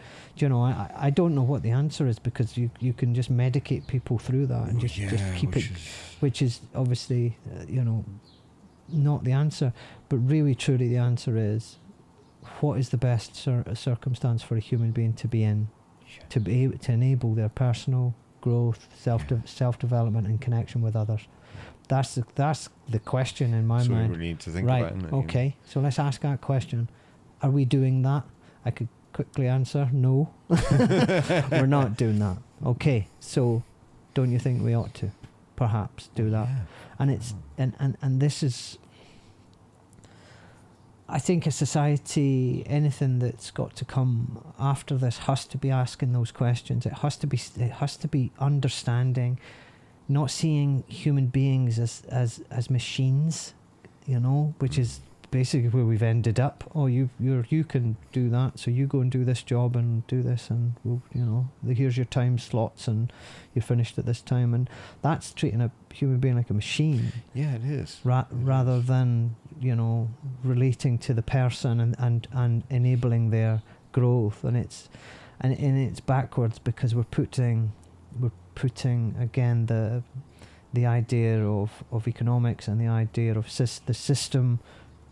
I don't know what the answer is, because you can just medicate people through that and just keep it, which is obviously not the answer. But really, truly, the answer is, what is the best circumstance for a human being to be in, to be able to enable their personal growth, self-development, and connection with others. That's the question in my mind. So we need to think about it. Right, okay, so let's ask that question. Are we doing that? I could quickly answer, no. We're not doing that. Okay, so don't you think we ought to perhaps do that? Yeah. And it's and this is, I think, a society, anything that's got to come after this has to be asking those questions. It has to be understanding, not seeing human beings as machines, which is basically where we've ended up. Oh, you can do that, so you go and do this job and do this, and here's your time slots, and you're finished at this time, and that's treating a human being like a machine. Yeah, it is. Rather than relating to the person and enabling their growth, and it's backwards, because we're putting again the idea of economics and the idea of the system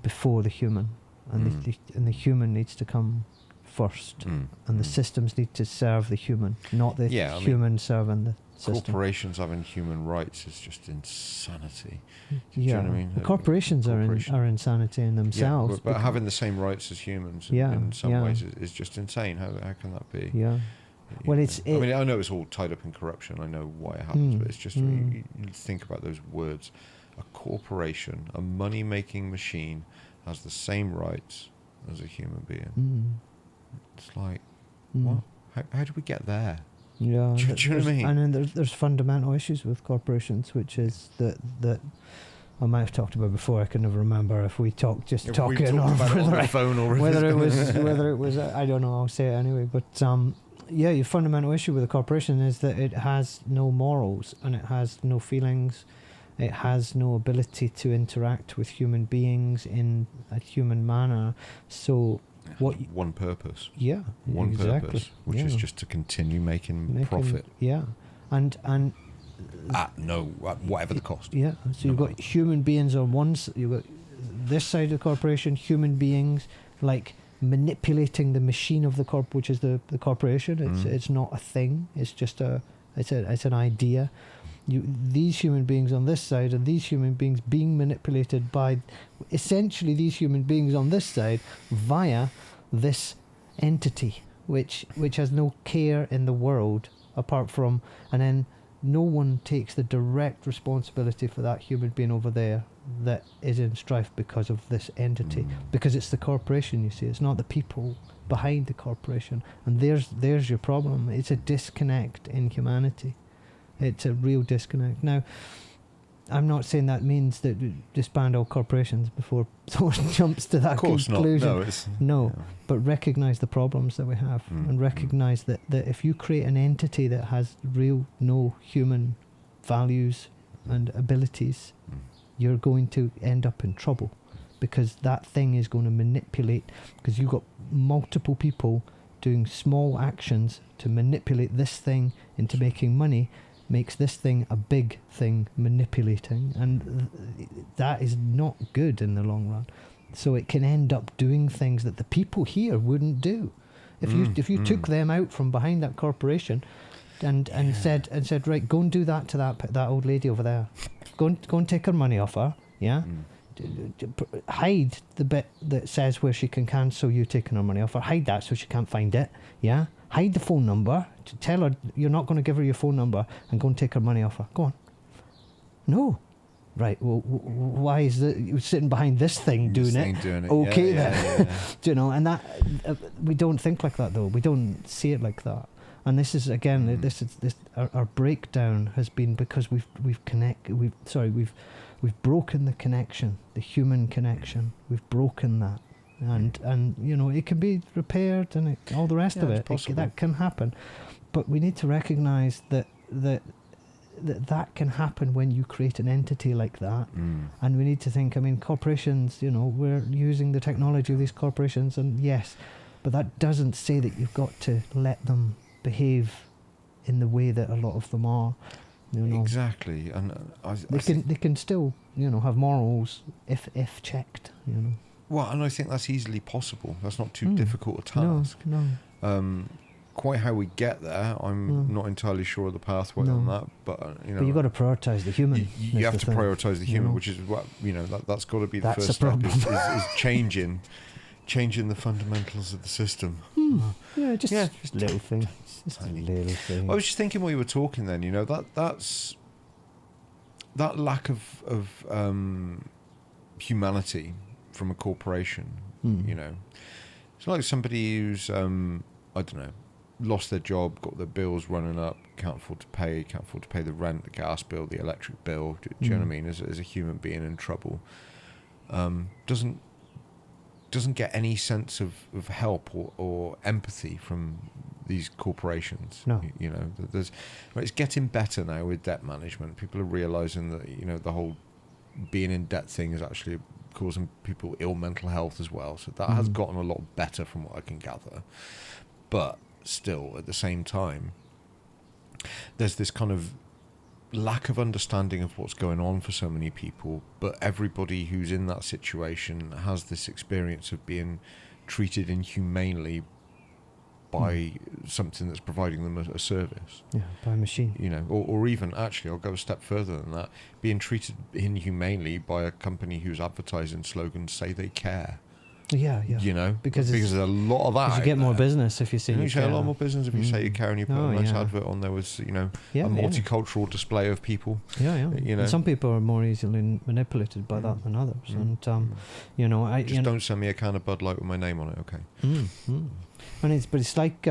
before the human, and the human needs to come first, and the systems need to serve the human, not the human serving the system. Corporations having human rights is just insanity. Do you know what I mean? Corporations are insanity in themselves. Yeah, but having the same rights as humans in some ways is just insane. How can that be? Yeah. Well, I know it's all tied up in corruption. I know why it happens, but it's just you think about those words. A corporation, a money-making machine, has the same rights as a human being. It's like, what? how do we get there? Yeah. Do you know what I mean? And then there's fundamental issues with corporations, which is that I might have talked about before. I can never remember if we talked If talking we or talked about it on whether the phone or whether it was I don't know. I'll say it anyway. But yeah, your fundamental issue with a corporation is that it has no morals and it has no feelings. It has no ability to interact with human beings in a human manner. So one purpose. Yeah, one exactly. purpose, which is just to continue making profit. Yeah, and at whatever the cost. Yeah, so you've got human beings on one side. You've got this side of the corporation, human beings like manipulating the machine of the which is the corporation. It's not a thing. It's just it's an idea. These human beings on this side and these human beings being manipulated by essentially these human beings on this side via this entity which has no care in the world apart from, and then no one takes the direct responsibility for that human being over there that is in strife because of this entity, because it's the corporation, you see. It's not the people behind the corporation, and there's your problem. It's a disconnect in humanity. It's a real disconnect. Now, I'm not saying that means that we disband all corporations before someone jumps to that conclusion. Of course not. No, but recognise the problems that we have, and recognise that if you create an entity that has no human values and abilities, you're going to end up in trouble, because that thing is going to manipulate, because you've got multiple people doing small actions to manipulate this thing into making money, makes this thing a big thing manipulating, and that is not good in the long run. So it can end up doing things that the people here wouldn't do. If you took them out from behind that corporation and said right, go and do that to that old lady over there, go and take her money off her, yeah. Hide the bit that says where she can cancel you taking her money off her. Hide that so she can't find it. Yeah. Hide the phone number. To tell her you're not going to give her your phone number and go and take her money off her. Go on. No. Right. Well, why is you sitting behind this thing doing it? Okay, then. Yeah. Do you know? And that we don't think like that though. We don't see it like that. And this is again, our breakdown has been because we've broken the connection, the human connection. We've broken that, and it can be repaired and all the rest of it. That can happen, but we need to recognise that can happen when you create an entity like that, and we need to think. I mean, corporations. We're using the technology of these corporations, and yes, but that doesn't say that you've got to let them behave in the way that a lot of them are. Exactly, and they can still have morals if checked. Well, and I think that's easily possible. That's not too difficult a task. No. Quite how we get there, I'm not entirely sure of the pathway on that. But But you've got to prioritise the human. You have to prioritise the human, which is what that's got to be the first step. Is changing the fundamentals of the system. Just little things. Just a little thing. I was just thinking while you were talking then, that's that lack of humanity from a corporation, It's like somebody who's, I don't know, lost their job, got their bills running up, can't afford to pay the rent, the gas bill, the electric bill, do you know what I mean, as a human being in trouble, doesn't get any sense of help or empathy from these corporations. No. It's getting better now with debt management. People are realising that, the whole being in debt thing is actually causing people ill mental health as well. So that has gotten a lot better from what I can gather. But still, at the same time, there's this kind of lack of understanding of what's going on for so many people, but everybody who's in that situation has this experience of being treated inhumanely by something that's providing them a service. Yeah, by a machine. Or even, actually, I'll go a step further than that, being treated inhumanely by a company whose advertising slogans say they care. Yeah. Because there's a lot of that. Because you get more business if you say you say a lot more business if you say you care, and you put a nice advert on there with, a multicultural display of people. Yeah. And some people are more easily manipulated by that than others. And don't send me a can of Bud Light with my name on it, okay? And it's like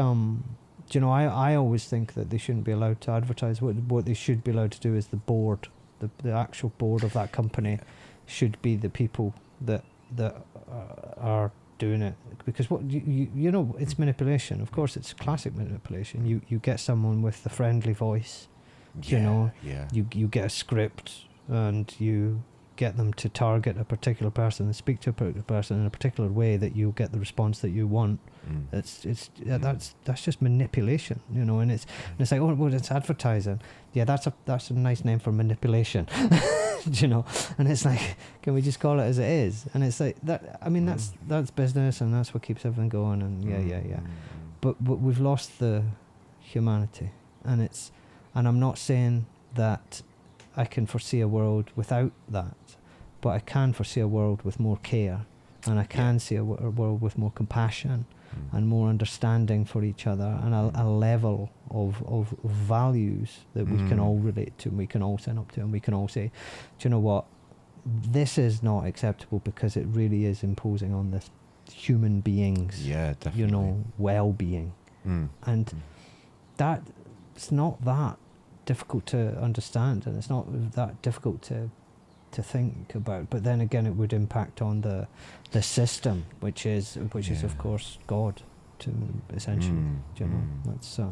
you know, I always think that they shouldn't be allowed to advertise. What they should be allowed to do is the board, the actual board of that company should be the people that are doing it, because what you know, it's manipulation. Of course, it's classic manipulation. You get someone with the friendly voice, you know, you get a script and you get them to target a particular person and speak to a particular person in a particular way that you get the response that you want. That's just manipulation, you know. And it's like, oh, well, it's advertising. Yeah, that's a nice name for manipulation. You know, and it's like, can we just call it as it is? And it's like that. I mean, that's business, and that's what keeps everything going. And yeah. But we've lost the humanity, and I'm not saying that I can foresee a world without that, but I can foresee a world with more care, and I can see a world with more compassion and more understanding for each other, and a level of values that we can all relate to, and we can all sign up to, and we can all say, do you know what, this is not acceptable because it really is imposing on this human beings, you know, well-being. And that it's not that difficult to understand, and it's not that difficult to think about. But then again, it would impact on the system, which is of course God, to essentially. You know, that's. I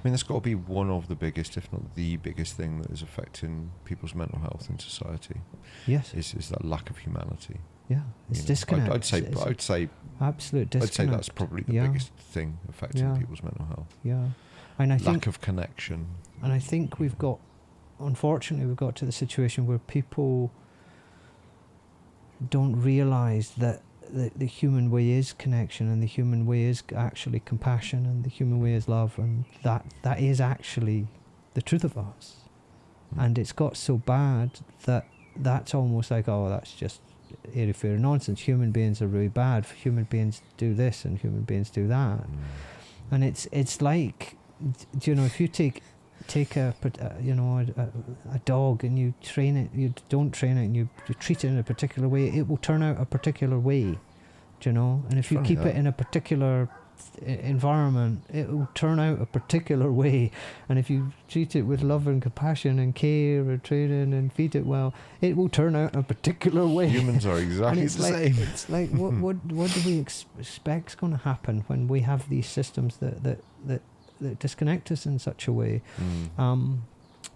mean, that's got to be one of the biggest, if not the biggest, thing that is affecting people's mental health in society. Yes, is that lack of humanity. Yeah, it's disconnect. I'd say absolute disconnect. I'd say that's probably the biggest thing affecting people's mental health. Yeah, and I think lack of connection. And I think unfortunately, we've got to the situation where people don't realise that the human way is connection, and the human way is actually compassion, and the human way is love, and that is actually the truth of us. And it's got so bad that that's almost like, oh, that's just airy-fairy nonsense. Human beings are really bad. Human beings do this and human beings do that. And it's like, you know, if you take a dog and you train it, you don't train it, and you treat it in a particular way, it will turn out a particular way, do you know? And if you keep it in a particular environment, it will turn out a particular way. And if you treat it with love and compassion and care and training and feed it well, it will turn out a particular way. Humans are exactly the same. It's like, what do we expect is going to happen when we have these systems that disconnect us in such a way?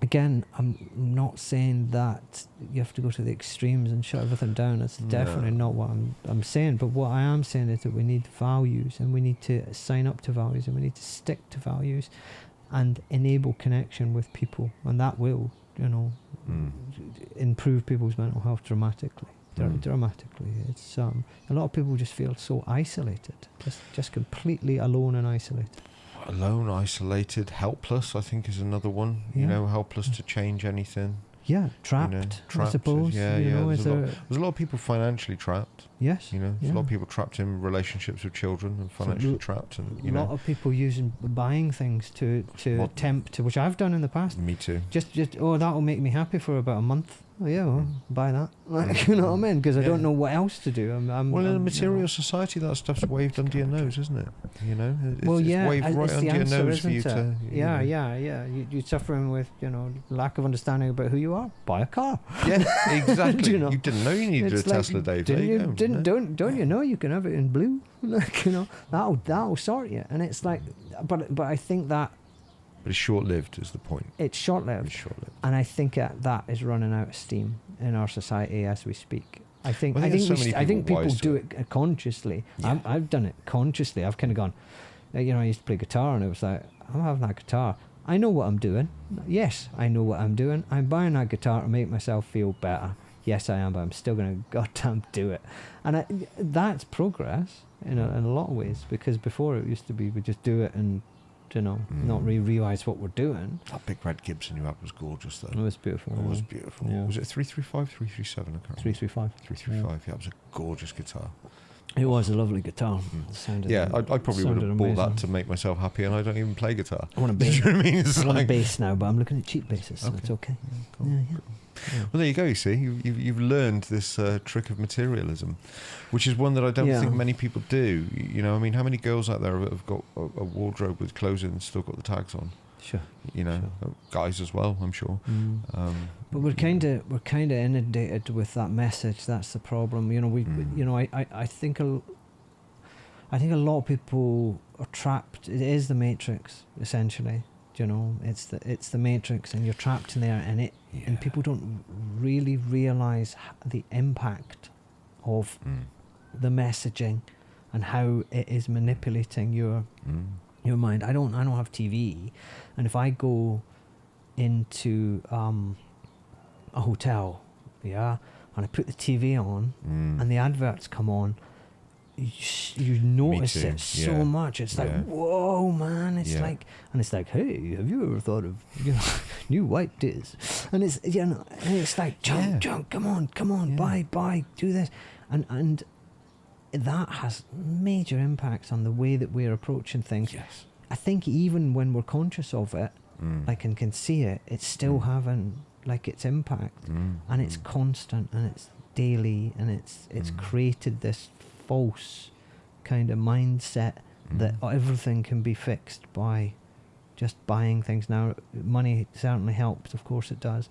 Again, I'm not saying that you have to go to the extremes and shut everything down. That's definitely not what I'm saying. But what I am saying is that we need values, and we need to sign up to values, and we need to stick to values and enable connection with people. And that will, you know, improve people's mental health dramatically. Dramatically. It's a lot of people just feel so isolated, just completely alone and isolated. Alone, isolated, helpless, I think, is another one. You know, helpless to change anything. Yeah, trapped, I suppose. There's a lot of people financially trapped. Yes. You know, there's a lot of people trapped in relationships with children and financially trapped. And a lot of people buying things to tempt to, which I've done in the past. Me too. Just that'll make me happy for about a month. Oh yeah, well, buy that. Like, you know what I mean? Because I don't know what else to do. In a material society, that stuff's waved under your nose, isn't it? You know, it's waved right under your nose for you to. Yeah. You're suffering with, you know, lack of understanding about who you are. Buy a car. Yeah, exactly. You didn't know you needed a Tesla, Dave. Don't you know you can have it in blue? Like, you know, that'll sort you. And it's like, but I think that. But it's short-lived is the point. It's short-lived. And I think that is running out of steam in our society as we speak. I think people do it consciously. Yeah. I've done it consciously. I've kind of gone, you know, I used to play guitar, and it was like, I'm having that guitar. I know what I'm doing. Yes, I know what I'm doing. I'm buying that guitar to make myself feel better. Yes, I am, but I'm still going to goddamn do it. And that's progress in a lot of ways, because before it used to be we just do it and, you know, not really realise what we're doing. That big red Gibson you had was gorgeous, though. It was beautiful. It was beautiful. Yeah. Was it 335, 337? I can't remember. 335. 335, yeah, it was a gorgeous guitar. It was a lovely guitar. I probably would have bought that to make myself happy, and I don't even play guitar. I want a bass. You know what I mean? I want a bass now, but I'm looking at cheap basses, so it's okay. Yeah, cool. Well, there you go. You see, you've learned this trick of materialism, which is one that I don't think many people do. You know, I mean, how many girls out there have got a wardrobe with clothes in and still got the tags on? Sure. You know, guys as well, I'm sure. But we're kind of inundated with that message. That's the problem. You know, I think a lot of people are trapped. It is the Matrix, essentially. You know, it's the Matrix, and you're trapped in there, and people don't really realize the impact of the messaging and how it is manipulating your mind. I don't have TV, and if I go into a hotel, and I put the TV on, and the adverts come on, you notice it so much. It's like, whoa, man! It's like, and it's like, hey, have you ever thought of new white teas? And it's and it's like, jump, come on, buy, do this, and that has major impacts on the way that we're approaching things. Yes. I think even when we're conscious of it, like and can see it, it's still having like its impact, and it's constant, and it's daily, and it's created this false kind of mindset that everything can be fixed by just buying things. Now, money certainly helps, of course it does,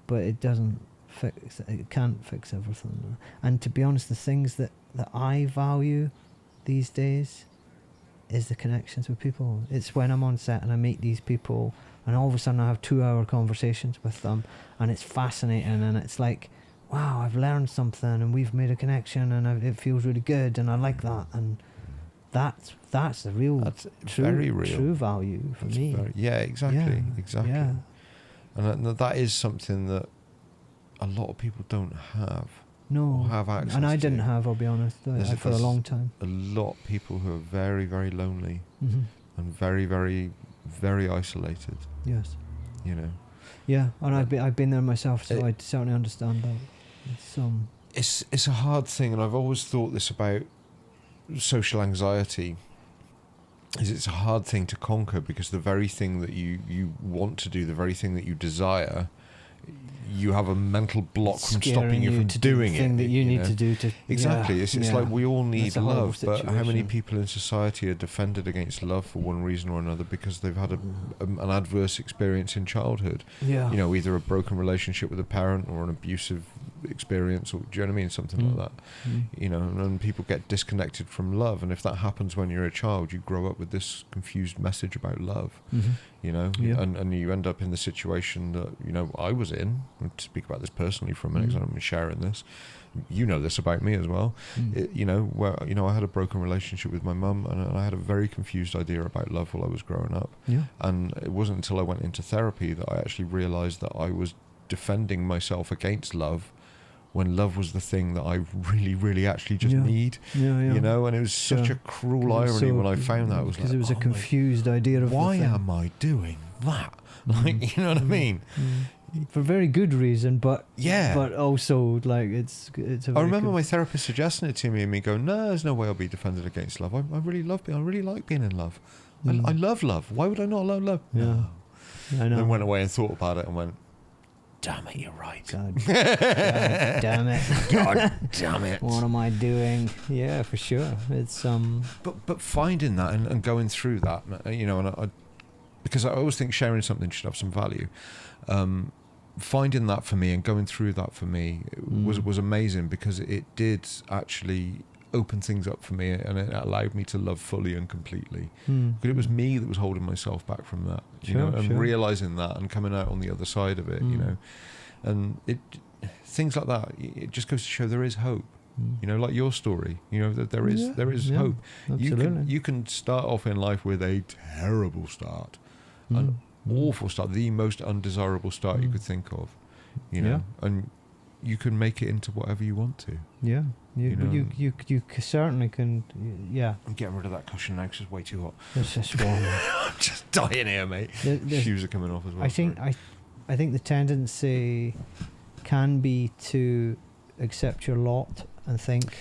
but it doesn't fix. It can't fix everything. And to be honest, the things that I value these days is the connections with people. It's when I'm on set and I meet these people, and all of a sudden I have 2-hour conversations with them, and it's fascinating, and it's like, wow, I've learned something, and we've made a connection, and it feels really good, and I like that, and that's the real, very real, true value for me. Exactly. Yeah. And that is something that a lot of people don't have. No, or have access and I to. didn't have. I'll be honest, for a long time. A lot of people who are very, very lonely and very, very, very isolated. Yes. You know. Yeah, and I've been there myself, so I certainly understand that. It's a hard thing, and I've always thought this about social anxiety. Is it's a hard thing to conquer, because the very thing that you want to do, the very thing that you desire, you have a mental block from stopping you from doing it. The thing that you need to do to exactly. It's like we all need love, but how many situation. people in society are defended against love for one reason or another because they've had an adverse experience in childhood? Yeah. You know, either a broken relationship with a parent or an abusive experience, or do you know what I mean? Something like that. You know, and people get disconnected from love, and if that happens when you're a child, you grow up with this confused message about love. You know, and you end up in the situation that, you know, I was in. To speak about this personally for a minute, because I'm sharing this. You know this about me as well. You know, where, you know, I had a broken relationship with my mum, and I had a very confused idea about love while I was growing up. Yeah. And it wasn't until I went into therapy that I actually realised that I was defending myself against love, when love was the thing that I really, really actually just need. You know, and it was such a cruel irony when I found that. It was because it was a confused idea of why am I doing that? Like, you know what I mean? For very good reason, but but also like it's. I remember my therapist suggesting it to me, and me going, "No, there's no way I'll be defended against love. I really love being. I really like being in love. I love love. Why would I not love love?" Yeah, no. I know. Then went away and thought about it and went, "Damn it, you're right. God damn it. God damn it. What am I doing?" Yeah, for sure. It's But finding that and going through that, you know, and I because I always think sharing something should have some value. Finding that for me and going through that for me was amazing, because it did actually open things up for me, and it allowed me to love fully and completely. Because it was me that was holding myself back from that, you know, and realizing that and coming out on the other side of it, you know, and things like that. It just goes to show there is hope. You know, like your story. You know that there is hope. Absolutely. You can start off in life with a terrible start. An awful start, the most undesirable start you could think of, you know, and you can make it into whatever you want to. Yeah, you certainly can. Yeah, I'm getting rid of that cushion now because it's way too hot. It's just warm. I'm just dying here, mate. Shoes are coming off as well. I think the tendency can be to accept your lot and think,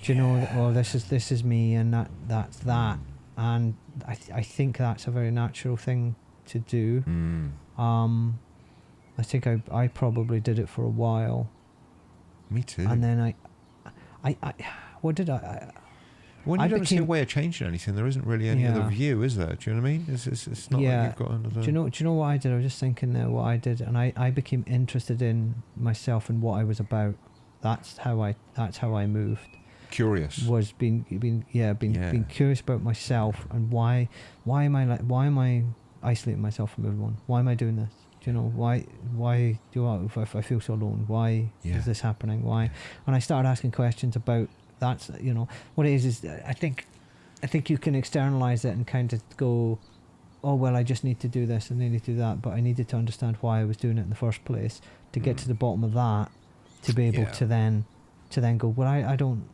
do you know that, well, this is me, and that's that, and I think that's a very natural thing to do. I think I probably did it for a while. Me too. And then what did I when you don't see a way of changing anything, there isn't really any other view, is there? Do you know what I mean? It's not like you've got another... Do you know what I did? I was just thinking there what I did, and I became interested in myself and what I was about. That's how I moved. Curious. Was being curious about myself and why am I isolating myself from everyone? Why am I doing this? Do you know why if I feel so alone? Why is this happening? Why? And I started asking questions about that's what it is I think you can externalize it and kind of go, oh well, I just need to do this and I need to do that, but I needed to understand why I was doing it in the first place to get to the bottom of that, to be able to then go, well, I don't.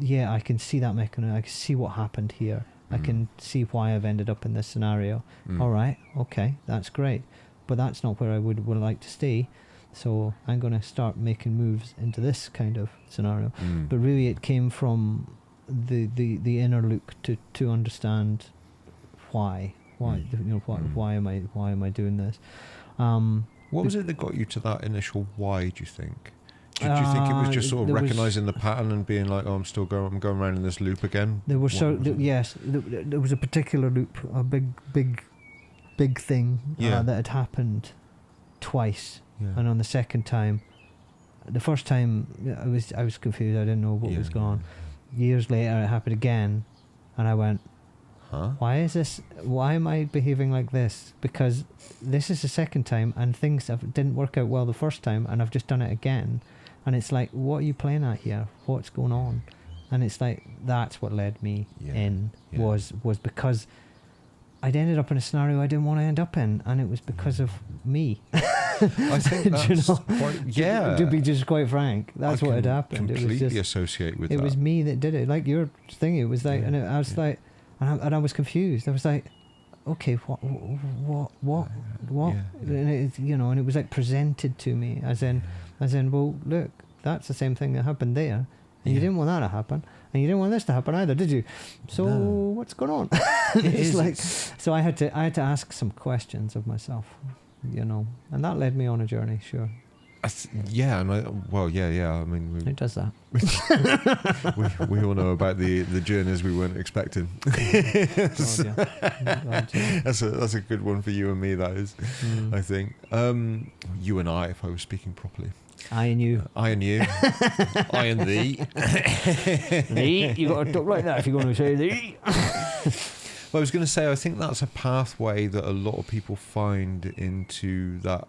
Yeah, I can see that mechanism. I can see what happened here. I can see why I've ended up in this scenario. All right, okay, that's great, but that's not where I would like to stay. So I'm going to start making moves into this kind of scenario. But really, it came from the inner look to understand why why am I doing this. What was it that got you to that initial why? Do you think? Do you think it was just sort of recognising the pattern and being like, oh, I'm going around in this loop again? There was there was a particular loop, a big thing that had happened twice, and on the second time, the first time I was confused. I didn't know what was going on. Years later, it happened again, and I went, why is this? Why am I behaving like this? Because this is the second time, and things didn't work out well the first time, and I've just done it again. And it's like, what are you playing at here? What's going on? And it's like, that's what led me was because I'd ended up in a scenario I didn't want to end up in, and it was because of me. I think that's to be just quite frank, that's what had happened. Completely it was just, associate with that. It was me that did it, like your thing. It was like, and I was like, and I was confused. I was like, okay, what? And it, and it was like presented to me as in, well, look, that's the same thing that happened there, and you didn't want that to happen, and you didn't want this to happen either, did you? So what's going on? It's like, so I had to ask some questions of myself, and that led me on a journey. Sure. I mean, who does that? we all know about the journeys we weren't expecting. That's a good one for you and me. That is, I think. You and I, if I was speaking properly. I and you. I and you. I and thee. Thee. You got to talk like that if you're going to say thee. Well, I was going to say, I think that's a pathway that a lot of people find into that.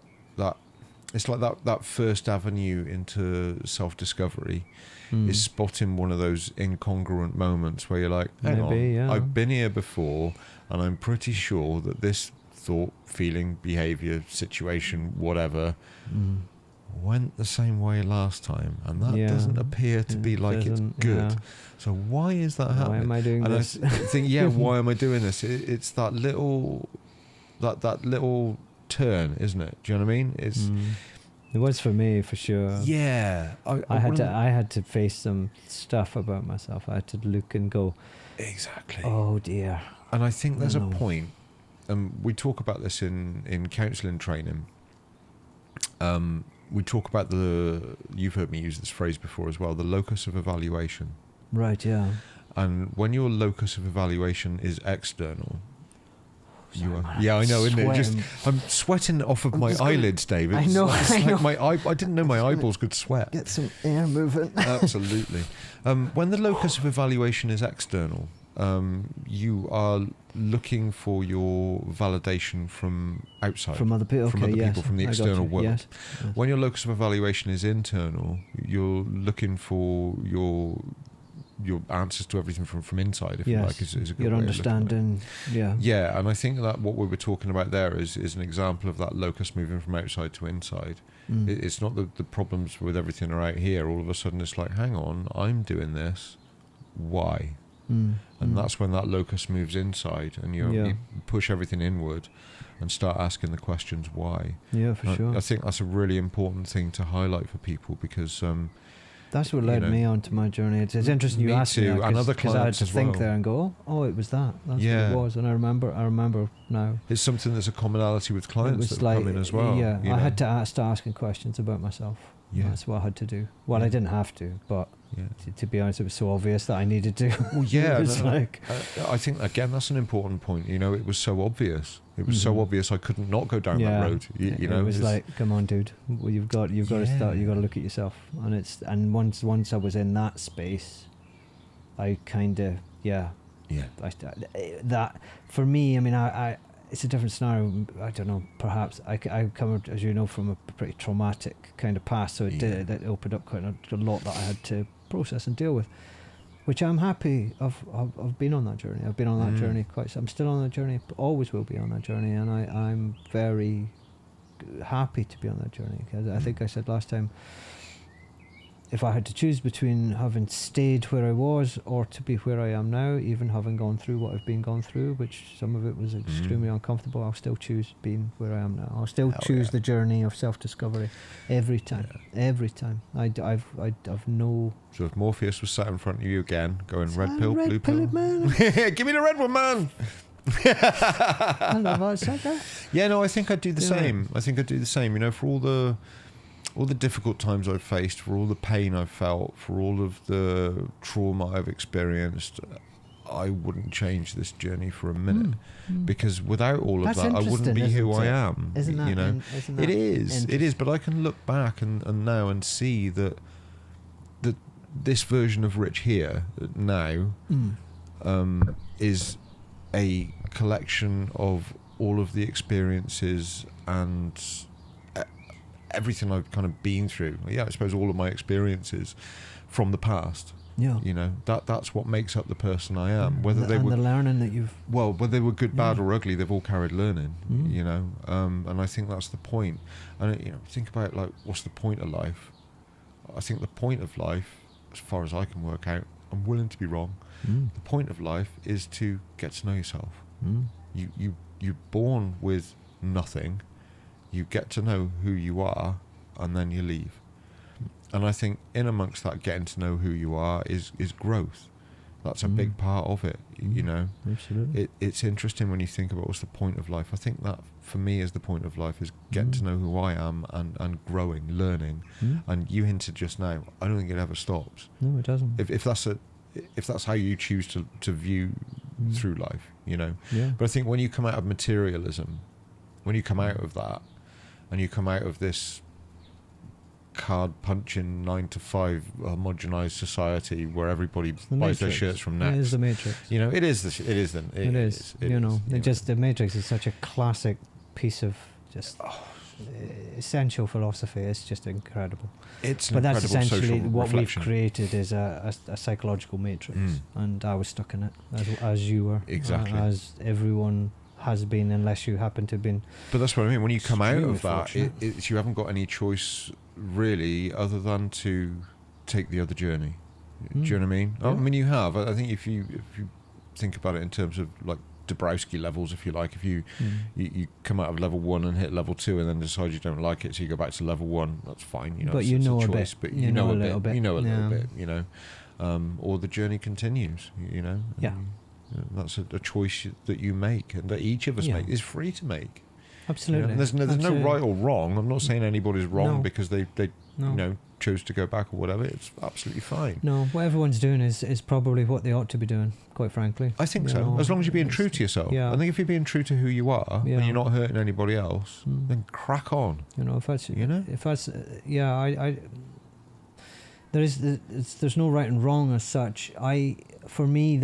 It's like that first avenue into self-discovery is spotting one of those incongruent moments where you're like, hang on, I've been here before, and I'm pretty sure that this thought, feeling, behaviour, situation, whatever, went the same way last time, and that doesn't appear to be like it's good. So why is that happening? Why am I doing this? I think, why am I doing this? It's that little turn, isn't it? Do you know what I mean? It was for me, for sure. Yeah, I had to face some stuff about myself. I had to look and go, exactly. Oh dear. And I think there's a point. We talk about this in counselling training. We talk about you've heard me use this phrase before as well, the locus of evaluation. Right. Yeah. And when your locus of evaluation is external. I know, isn't it? I'm sweating off of my eyelids, David. I know. I didn't know my eyeballs could sweat. Get some air moving. Absolutely. When the locus of evaluation is external, you are looking for your validation from outside, from other people, from the external world. Yes. When your locus of evaluation is internal, you're looking for your answers to everything from inside, if you like, is a good your way understanding. Yeah, and I think that what we were talking about there is an example of that locus moving from outside to inside. It's not the problems with everything are out here. All of a sudden it's like, hang on, I'm doing this, why? And that's when that locus moves inside, and you push everything inward and start asking the questions why. Yeah, for sure. I think that's a really important thing to highlight for people, because That's what led me onto my journey. It's interesting you asked me that, and other because I had to think well. there and go, oh, it was that. That's what it was. And I remember now. It's something that's a commonality with clients that come in as well. Yeah, I had to start asking questions about myself. Yeah. That's what I had to do. Well, I didn't have to, but to be honest, it was so obvious that I needed to. Well, yeah. I think, again, that's an important point. You know, it was so obvious. It was so obvious I couldn't not go down that road. You know, it was like, come on, dude. Well, you've got to start. You've got to look at yourself. And once I was in that space, I kind of that for me. I mean, I it's a different scenario. I don't know. Perhaps I come, as you know, from a pretty traumatic kind of past, so that opened up quite a lot that I had to process and deal with. Which I'm happy I've been on that journey. I've been on that journey I'm still on that journey, always will be on that journey, and I'm very happy to be on that journey, because I think I said last time, if I had to choose between having stayed where I was or to be where I am now, even having gone through what I've been gone through, which some of it was extremely uncomfortable, I'll still choose being where I am now. I'll still choose the journey of self-discovery every time. Every time. I've no. So if Morpheus was sat in front of you again, going red pill, red blue pill, man. Give me the red one, man. I love how it said that. Yeah, no, I think I'd do the same. I think I'd do the same. You know, for all the difficult times I've faced, for all the pain I've felt, for all of the trauma I've experienced, I wouldn't change this journey for a minute, because without all of that, I wouldn't be who I am. Isn't that, you know, isn't that it is. But I can look back and now and see that this version of Rich here now is a collection of all of the experiences and everything I've kind of been through. I suppose all of my experiences from the past. Yeah. You know, that's what makes up the person I am. Whether the learning that you've... Well, whether they were good, bad or ugly, they've all carried learning, you know. And I think that's the point. And, you know, think about, like, what's the point of life? I think the point of life, as far as I can work out, I'm willing to be wrong, the point of life is to get to know yourself. You're born with nothing. You get to know who you are, and then you leave. And I think in amongst that getting to know who you are is growth. That's a big part of it, you know. Absolutely. It's interesting when you think about what's the point of life. I think that for me is the point of life, is getting to know who I am and growing, learning. And you hinted just now, I don't think it ever stops. No, it doesn't. If that's how you choose to view through life, you know. Yeah. But I think when you come out of materialism, when you come out of that, and you come out of this card punching 9 to 5 homogenized society where everybody buys their shirts from Next. It is the Matrix. You know, it is. The Matrix is such a classic piece of just essential philosophy. It's just incredible. But that's essentially what reflection. We've created is a psychological matrix, and I was stuck in it as you were, exactly, as everyone has been, unless you happen to have been. But that's what I mean. When you come out of that, it's you haven't got any choice really, other than to take the other journey. Do you know what I mean? Yeah. I mean, you have. I think if you think about it in terms of like Dabrowski levels, if you like, if you come out of level 1 and hit level 2 and then decide you don't like it, so you go back to level 1, that's fine. You know, but you know a choice, but you know a little bit. You know a little bit. You know, or the journey continues. You know. Yeah. That's a choice that you make, and that each of us make, is free to make. Absolutely. You know, there's no right or wrong. I'm not saying anybody's wrong because they you know, chose to go back or whatever. It's absolutely fine. No, what everyone's doing is probably what they ought to be doing, quite frankly. I think so. As long as you're being true to yourself. Yeah. I think if you're being true to who you are and you're not hurting anybody else, then crack on. You know, there's no right and wrong as such. For me,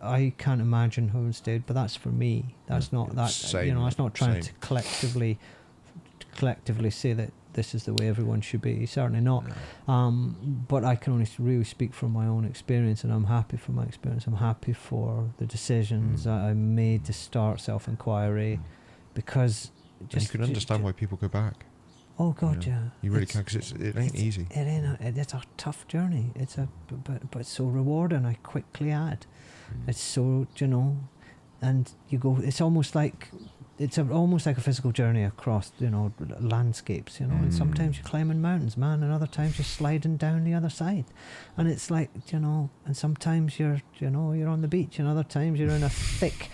I can't imagine having stayed, but that's for me. That's not that. Same, you know, that's not trying to collectively say that this is the way everyone should be. Certainly not. No. But I can only really speak from my own experience, and I'm happy for my experience. I'm happy for the decisions that I made to start self-inquiry, because you can understand why people go back. Oh God, you know, yeah. You really can, because it ain't easy. It's a tough journey. But it's so rewarding. I quickly add. It's so, you know, and you go. It's almost like it's almost like a physical journey across, landscapes, and sometimes you're climbing mountains, man, and other times you're sliding down the other side, and it's like, and sometimes you're on the beach, and other times you're in a thick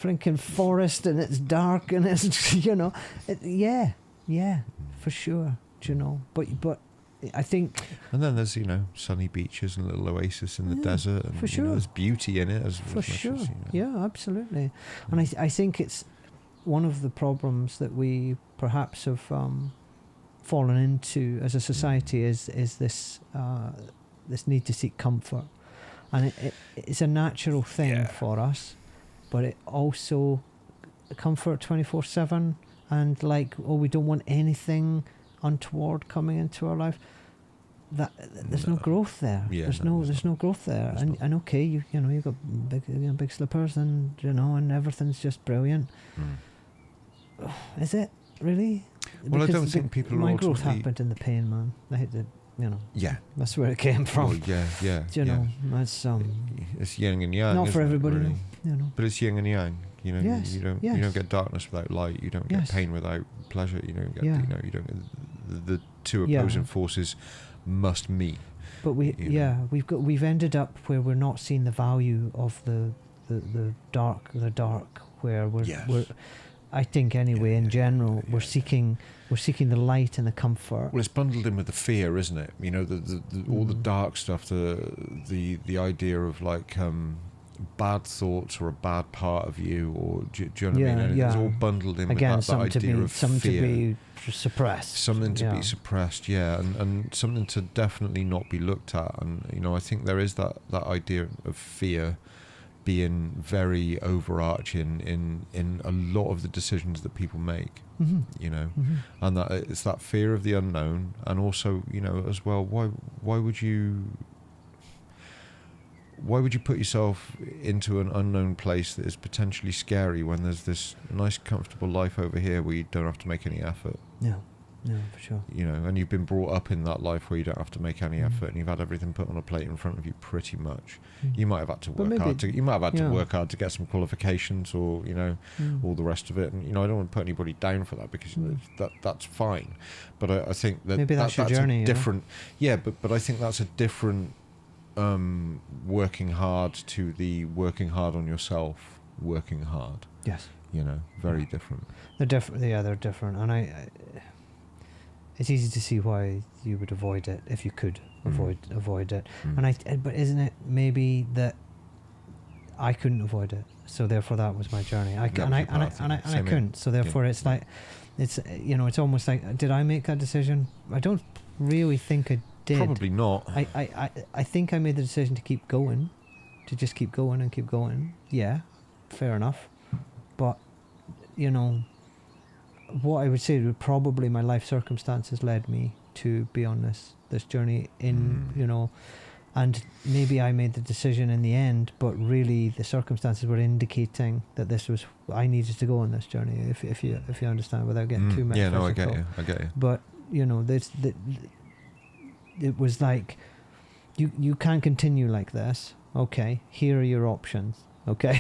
freaking forest, and it's dark, and it's, for sure, but I think... And then there's, sunny beaches and a little oasis in the desert, and for sure. There's beauty in it as for sure. As, Yeah, absolutely. And I think it's one of the problems that we perhaps have fallen into as a society is this need to seek comfort, and it's a natural thing for us, but it also comfort 24/7, and we don't want anything untoward coming into our life. That there's no growth there. Yeah, there's no growth there. And okay, you've got big slippers, and and everything's just brilliant. Is it really? Well, because I don't think people my are growth happened in the pain, man. I hate to, Yeah. That's where it came from. Well, yeah. That's it's yin and yang. not for everybody, really? But it's yin and yang. Yes, you don't get darkness without light. You don't get pain without pleasure. You don't get you don't get the two opposing forces must meet. But we've ended up where we're not seeing the value of the dark, where we're I think anyway, in general, we're seeking the light and the comfort. Well, it's bundled in with the fear, isn't it? All the dark stuff, the idea of bad thoughts or a bad part of you, or do you know what I mean? And it's all bundled in with that idea of fear. To be suppressed. Something to be suppressed, and something to definitely not be looked at. And I think there is that idea of fear being very overarching in a lot of the decisions that people make. And that it's that fear of the unknown, and also as well, why would you put yourself into an unknown place that is potentially scary when there's this nice comfortable life over here where you don't have to make any effort? Yeah, for sure. And you've been brought up in that life where you don't have to make any effort, and you've had everything put on a plate in front of you pretty much. You might have had to work hard to work hard to get some qualifications, or all the rest of it. And I don't want to put anybody down for that, because that's fine. But I think that maybe that's your journey. Different, but I think that's a different working hard to the working hard on yourself. Working hard. Yes. Very different. They're different. Yeah, they're different, and it's easy to see why you would avoid it if you could avoid it. And but isn't it maybe that I couldn't avoid it, so therefore that was my journey. I couldn't, so therefore it's like it's almost like, did I make that decision? I don't really think I did. Probably not. I think I made the decision to keep going, to just keep going and keep going. Yeah, fair enough. But what I would say would probably my life circumstances led me to be on this journey and maybe I made the decision in the end, but really the circumstances were indicating that this was, I needed to go on this journey, if you understand, without getting too metaphysical. I get you. But it was like, you can't continue like this. Okay, here are your options. Okay.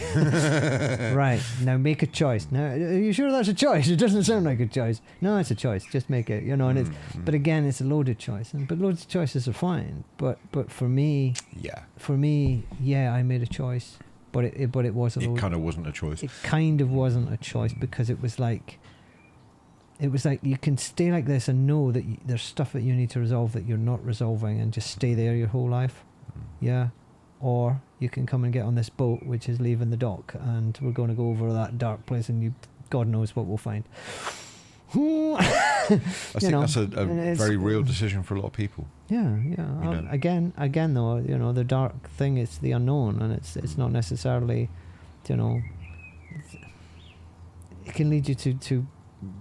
Right, now make a choice. Now, are you sure that's a choice? It doesn't sound like a choice. No, it's a choice. Just make it. And it's. But again, it's a loaded choice, but loads of choices are fine. But for me, I made a choice. But it was a. It kind of wasn't a choice. It kind of wasn't a choice, because it was like you can stay like this and know that there's stuff that you need to resolve that you're not resolving, and just stay there your whole life. Yeah. Or you can come and get on this boat, which is leaving the dock, and we're going to go over that dark place, and God knows what we'll find. I think that's a very real decision for a lot of people. Yeah. Again, though, the dark thing is the unknown, and it's not necessarily, it can lead you to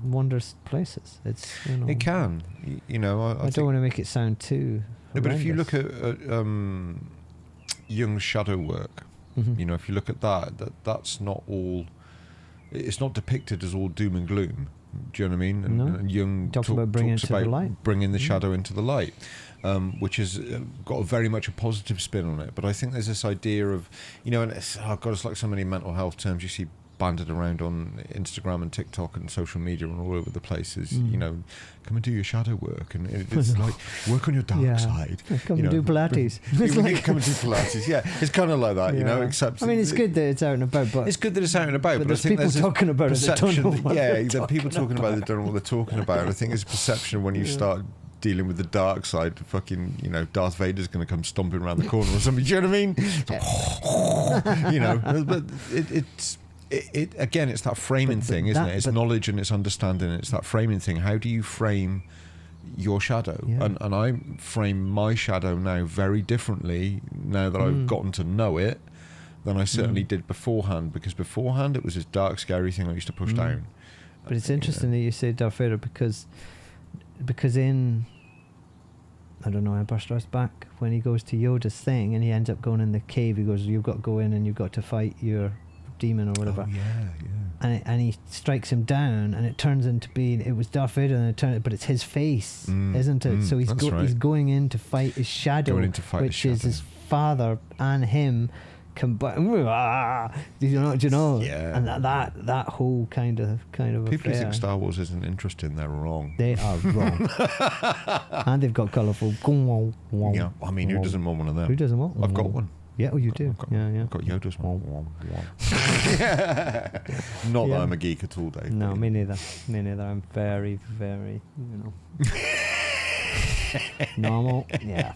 wondrous places. It's it can. I don't want to make it sound too. No, but if you look at Jung's shadow work, if you look at that's not all. It's not depicted as all doom and gloom. Do you know what I mean? And Jung talks about bringing the shadow into the light, which has got very much a positive spin on it. But I think there's this idea of, and it's like so many mental health terms. You see banded around on Instagram and TikTok and social media and all over the place is, you know, come and do your shadow work, and it's like work on your dark side. Come and do Pilates. Come and do Pilates. Yeah, it's kind of like that, you know. Except I mean, it's good that it's out and about, but it's good that it's out and about. But I think people talking about it. That don't know what there people talking about it that don't know what they're talking about. I think it's perception when you start dealing with the dark side. Fucking, you know, Darth Vader's going to come stomping around the corner or something. Do you know what I mean? You know, but it's. It again, it's that framing thing, isn't it? It's knowledge and it's understanding. It's that framing thing. How do you frame your shadow? And I frame my shadow now very differently now that I've gotten to know it than I certainly did beforehand. Because beforehand, it was this dark, scary thing I used to push down. But it's interesting that you say Darth Vader because in, I don't know, Empire Strikes Back, when he goes to Yoda's thing and he ends up going in the cave, he goes, "You've got to go in and you've got to fight your demon or whatever." And he strikes him down, and it turns into being, it was Darth Vader, and but it's his face, isn't it? So he's he's going in to fight his shadow, which is his father and him combined. Do you know? Yeah. And that whole kind of people affair. who think Star Wars isn't interesting, they're wrong. They are wrong. And they've got colourful. Yeah, I mean, who doesn't want one of them? Who doesn't want one? I've got one. Yeah, you do. I've got Yoda's one. Not that I'm a geek at all, Dave. No, me neither. I'm very, very, normal. Yeah,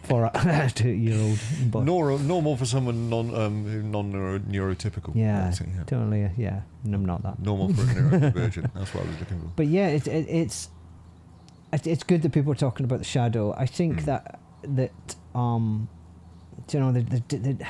for a 2-year-old. But normal for someone non-neurotypical. Yeah, totally. Yeah, I'm not that. Normal for a neurodivergent. That's what I was looking for. But yeah, it's good that people are talking about the shadow. I think that you know, and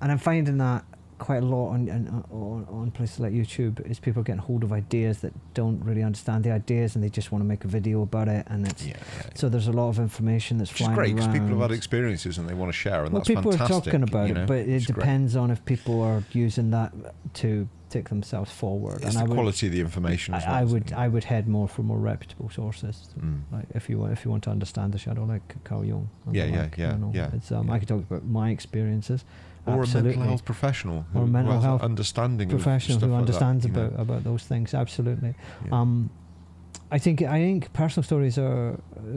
I'm finding that quite a lot on places like YouTube, is people getting hold of ideas that don't really understand the ideas, and they just want to make a video about it, and it's so there's a lot of information that's flying around. It's great because people have had experiences and they want to share, and that's people fantastic. People are talking about it, but it depends great. On if people are using that to take themselves forward. It's and the quality of the information as well. I would head more for more reputable sources. Like if you want to understand the shadow, like Carl Jung. Yeah. It's I could talk about my experiences. Or absolutely. a mental health professional, or a mental health understanding professional who like understands that, about those things. Absolutely. Yeah. I think personal stories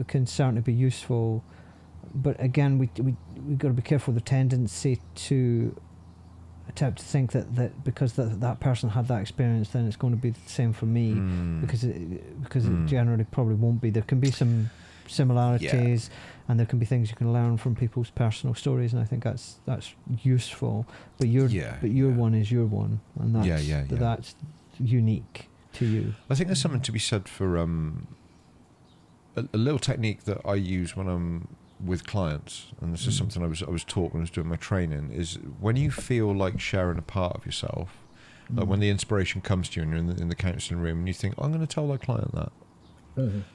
can certainly be useful, but again, we got to be careful. The tendency to attempt to think that because that person had that experience, then it's going to be the same for me, because it generally probably won't be. There can be some similarities, and there can be things you can learn from people's personal stories, and I think that's useful. But your one is your one, and that's unique to you. I think there's something to be said for a little technique that I use when I'm with clients, and this is something I was taught when I was doing my training, is when you feel like sharing a part of yourself, like when the inspiration comes to you and you're in the counselling room and you think, I'm going to tell that client that,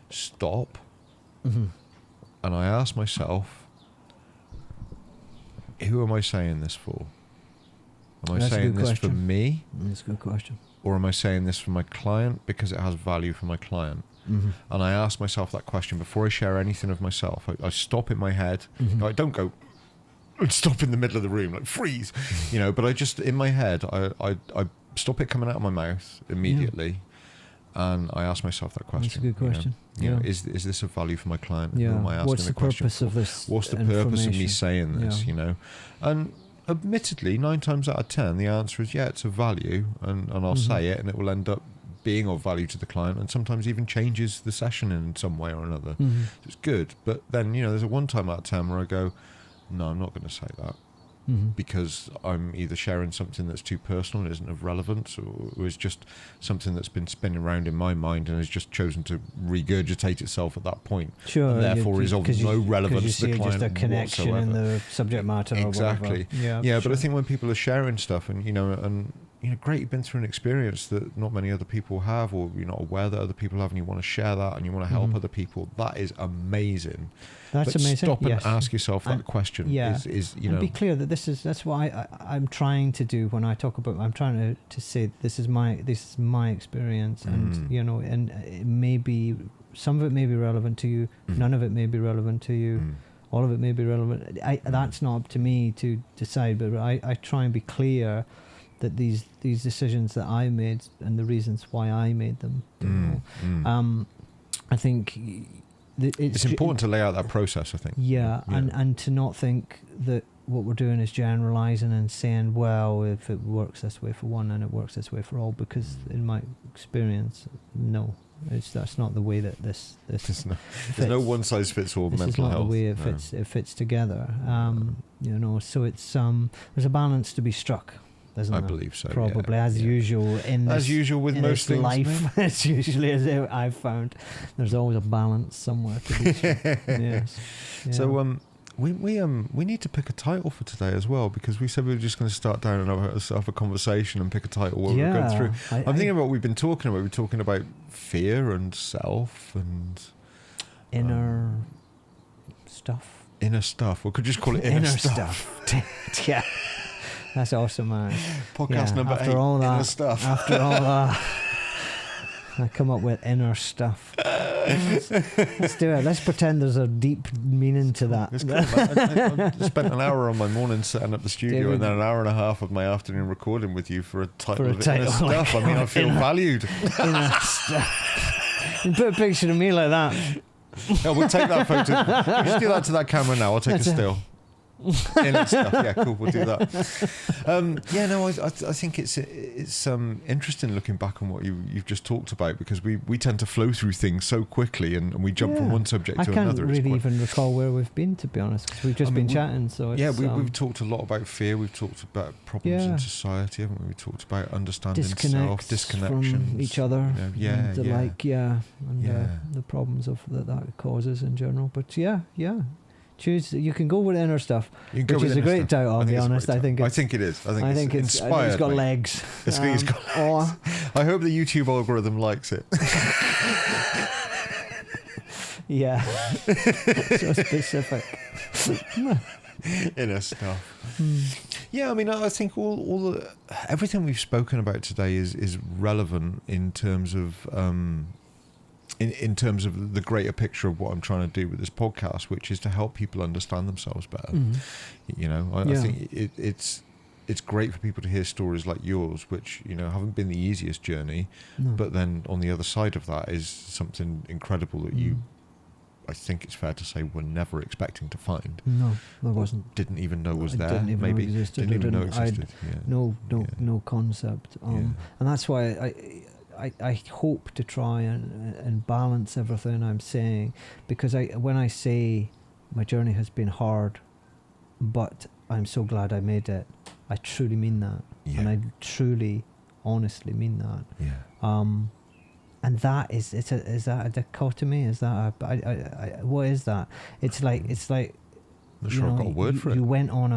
stop. And I ask myself, who am I saying this for? Am I saying this for me? That's a good question. Or am I saying this for my client because it has value for my client? And I ask myself that question before I share anything of myself. I stop in my head. I don't go stop in the middle of the room, like freeze, but I just, in my head, I stop it coming out of my mouth immediately. And I ask myself that question. That's a good question. Is this of value for my client? Yeah. Who am I asking What's the purpose of this? What's the purpose of me saying this? And admittedly, 9 times out of 10, the answer is it's of value, and I'll say it, and it will end up being of value to the client, and sometimes even changes the session in some way or another. So it's good. But then there's a 1 time out of 10 where I go, no, I'm not going to say that. Because I'm either sharing something that's too personal and isn't of relevance, or is just something that's been spinning around in my mind and has just chosen to regurgitate itself at that point. Sure. And therefore is of no relevance to the client just a connection whatsoever. in the subject matter Exactly. or whatever. Yeah, but I think when people are sharing stuff and great, you've been through an experience that not many other people have, or you're not aware that other people have, and you want to share that and you want to help other people, that is amazing. That's amazing. Stop and ask yourself that question. And be clear that that's what I'm trying to do when I talk about. I'm trying to say this is my experience, and and it may be, some of it may be relevant to you, none of it may be relevant to you, all of it may be relevant. That's not up to me to decide, but I try and be clear that these decisions that I made and the reasons why I made them. I think it's important to lay out that process, I think. Yeah, and to not think that what we're doing is generalizing and saying, well, if it works this way for one, then it works this way for all, because in my experience, no. That's not the way that this there's no one size fits all mental health. This is not the way it fits together. So it's there's a balance to be struck. I believe so. Probably as usual with most things. Life, it's usually as I've found. There's always a balance somewhere to be struck. Yes. Yeah. So we need to pick a title for today as well, because we said we were just going to start down and have a conversation and pick a title while we're going through. I'm thinking about what we've been talking about. We're talking about fear and self and inner stuff. Inner stuff. We could just call it inner stuff. Yeah. That's awesome, man. Podcast number 8, inner stuff. After all that, I come up with inner stuff. Let's do it. Let's pretend there's a deep meaning to that. It's cool, I spent an hour on my morning setting up the studio, and then an hour and a half of my afternoon recording with you for a title of inner stuff. I mean, I feel valued. Inner stuff. You put a picture of me like that. Yeah, we'll take that photo. We'll just do that to that camera now. I'll take a still. Inner stuff. Yeah, cool. We'll do that. I think it's interesting looking back on what you've just talked about, because we tend to flow through things so quickly and we jump from one subject to another. I can't really even recall where we've been, to be honest, because we've just been chatting. So we've talked a lot about fear. We've talked about problems in society, haven't we? We talked about understanding self, disconnection from each other, and the problems of that causes in general. But choose. You can go with inner stuff, which is a great title. I'll be honest. I think it is. I think it's inspired. It's got legs. It's got legs. I hope the YouTube algorithm likes it. Yeah. So specific. Inner stuff. Yeah, I mean, I think everything we've spoken about today is relevant in terms of. In terms of the greater picture of what I'm trying to do with this podcast, which is to help people understand themselves better. I think it's great for people to hear stories like yours, which haven't been the easiest journey, but then on the other side of that is something incredible that you, I think it's fair to say, were never expecting to find. No, there wasn't. Didn't even know was there. Didn't even know existed. Didn't even know existed. No concept. And that's why I hope to try and balance everything I'm saying, because when I say my journey has been hard, but I'm so glad I made it, I truly mean that, and I truly, honestly mean that. And that is that a dichotomy? Is that what is that? It's like I'm sure I've got a word for it. You went on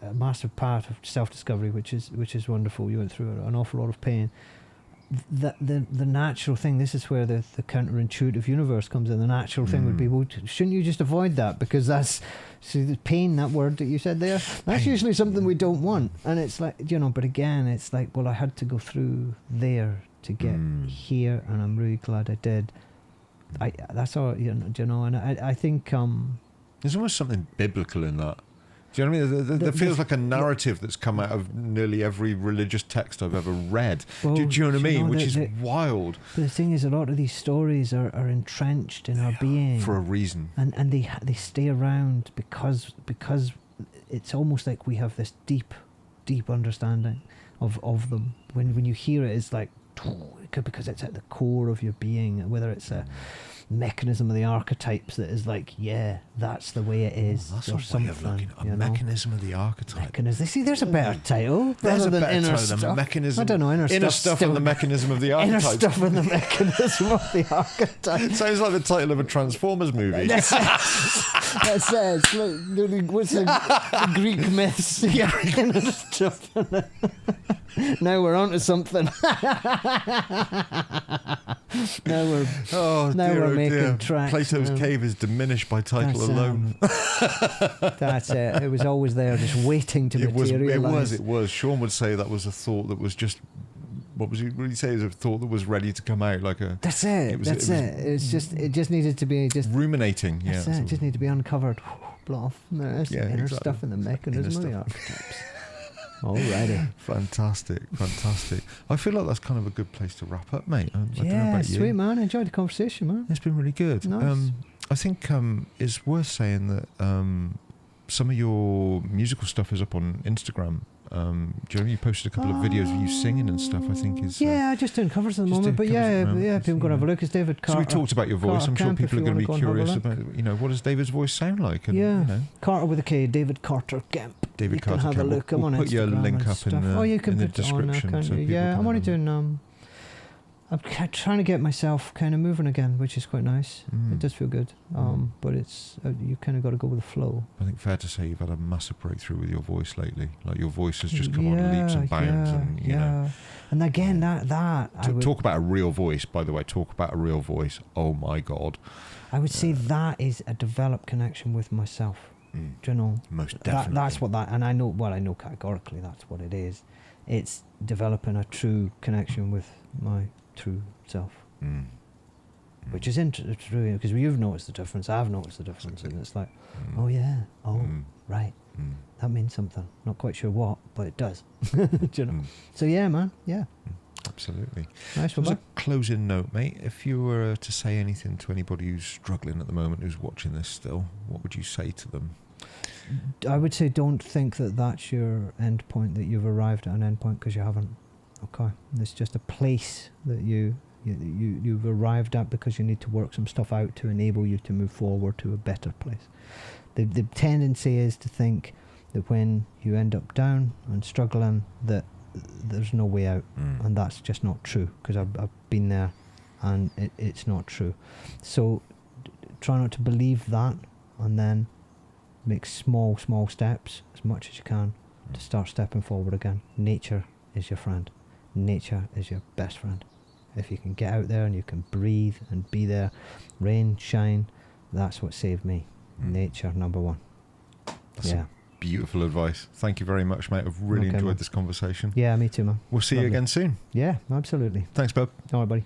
a massive part of self-discovery, which is wonderful. You went through an awful lot of pain. The natural thing, this is where the counterintuitive universe comes in. The natural thing would be, well, shouldn't you just avoid that? Because that's, see, the pain, that word that you said there, that's usually something we don't want. And it's like, but again, it's like, well, I had to go through there to get here, and I'm really glad I did. That's all, and I think there's almost something biblical in that. Do you know what I mean? There feels like a narrative that's come out of nearly every religious text I've ever read. Well, do you know what I mean? Which is wild. But the thing is, a lot of these stories are entrenched in our being. For a reason. And they stay around because it's almost like we have this deep understanding of them. When you hear it, it's like, because it's at the core of your being, whether it's a mechanism of the archetypes that is like, that's the way it is. That's or something. A mechanism of the archetypes. See, there's a better title. There's a better title than mechanism. I don't know, inner stuff and the mechanism of the archetypes. Inner stuff and the mechanism of the archetypes. Sounds like the title of a Transformers movie. That's it. It's like, what's the Greek myths? Inner stuff. Now we're on to something. Now we're making tracks. Plato's cave is diminished by title alone. That's it. It was always there, just waiting to materialise. It was. Sean would say that was a thought that was just. What was he really say? It was a thought that was ready to come out, like a. That's it. It just needed to be ruminating. That's it. It just needed to be uncovered. Blow off. Inner stuff in the mechanism of the archetypes. Alrighty. Fantastic. I feel like that's kind of a good place to wrap up, mate. I don't know about you. Sweet, man. Enjoyed the conversation, man. It's been really good. Nice. I think it's worth saying that some of your musical stuff is up on Instagram. Jeremy, you posted a couple of videos of you singing and stuff. I think is just doing covers at the moment. But people can have a look. It's David Carter. So we talked about your voice. I'm sure people are going to be curious about, what does David's voice sound like? And, Carter with a K. David Carter Kemp. David Carter Kemp. You can have a look. I'm on Instagram. Put your link up in the description. I'm only doing. I'm trying to get myself kind of moving again, which is quite nice. It does feel good, but it's you kind of got to go with the flow. I think fair to say you've had a massive breakthrough with your voice lately. Like your voice has just come on leaps and bounds, and you know. And again, that talk about a real voice. By the way, talk about a real voice. Oh my God! I would say that is a developed connection with myself. Do you know? Most definitely. That's what that, and I know categorically that's what it is. It's developing a true connection with my true self, which is interesting because you've noticed the difference. I've noticed the difference, and it's like, right, that means something. Not quite sure what, but it does. Do you know? So yeah, man, yeah, absolutely. Nice one. As a closing note, mate, if you were to say anything to anybody who's struggling at the moment, who's watching this still, what would you say to them? I would say don't think that that's your end point, that you've arrived at an end point, because you haven't. Okay, it's just a place that you've arrived at because you need to work some stuff out to enable you to move forward to a better place. The tendency is to think that when you end up down and struggling that there's no way out, and that's just not true, because I've been there and it's not true. So try not to believe that, and then make small steps as much as you can to start stepping forward again. Nature is your friend. Nature is your best friend. If you can get out there and you can breathe and be there, rain, shine, that's what saved me. Nature, number one. That's beautiful advice. Thank you very much, mate. I've really enjoyed this conversation. Yeah, me too, man. We'll see you again soon. Yeah, absolutely. Thanks, bub. All right, buddy.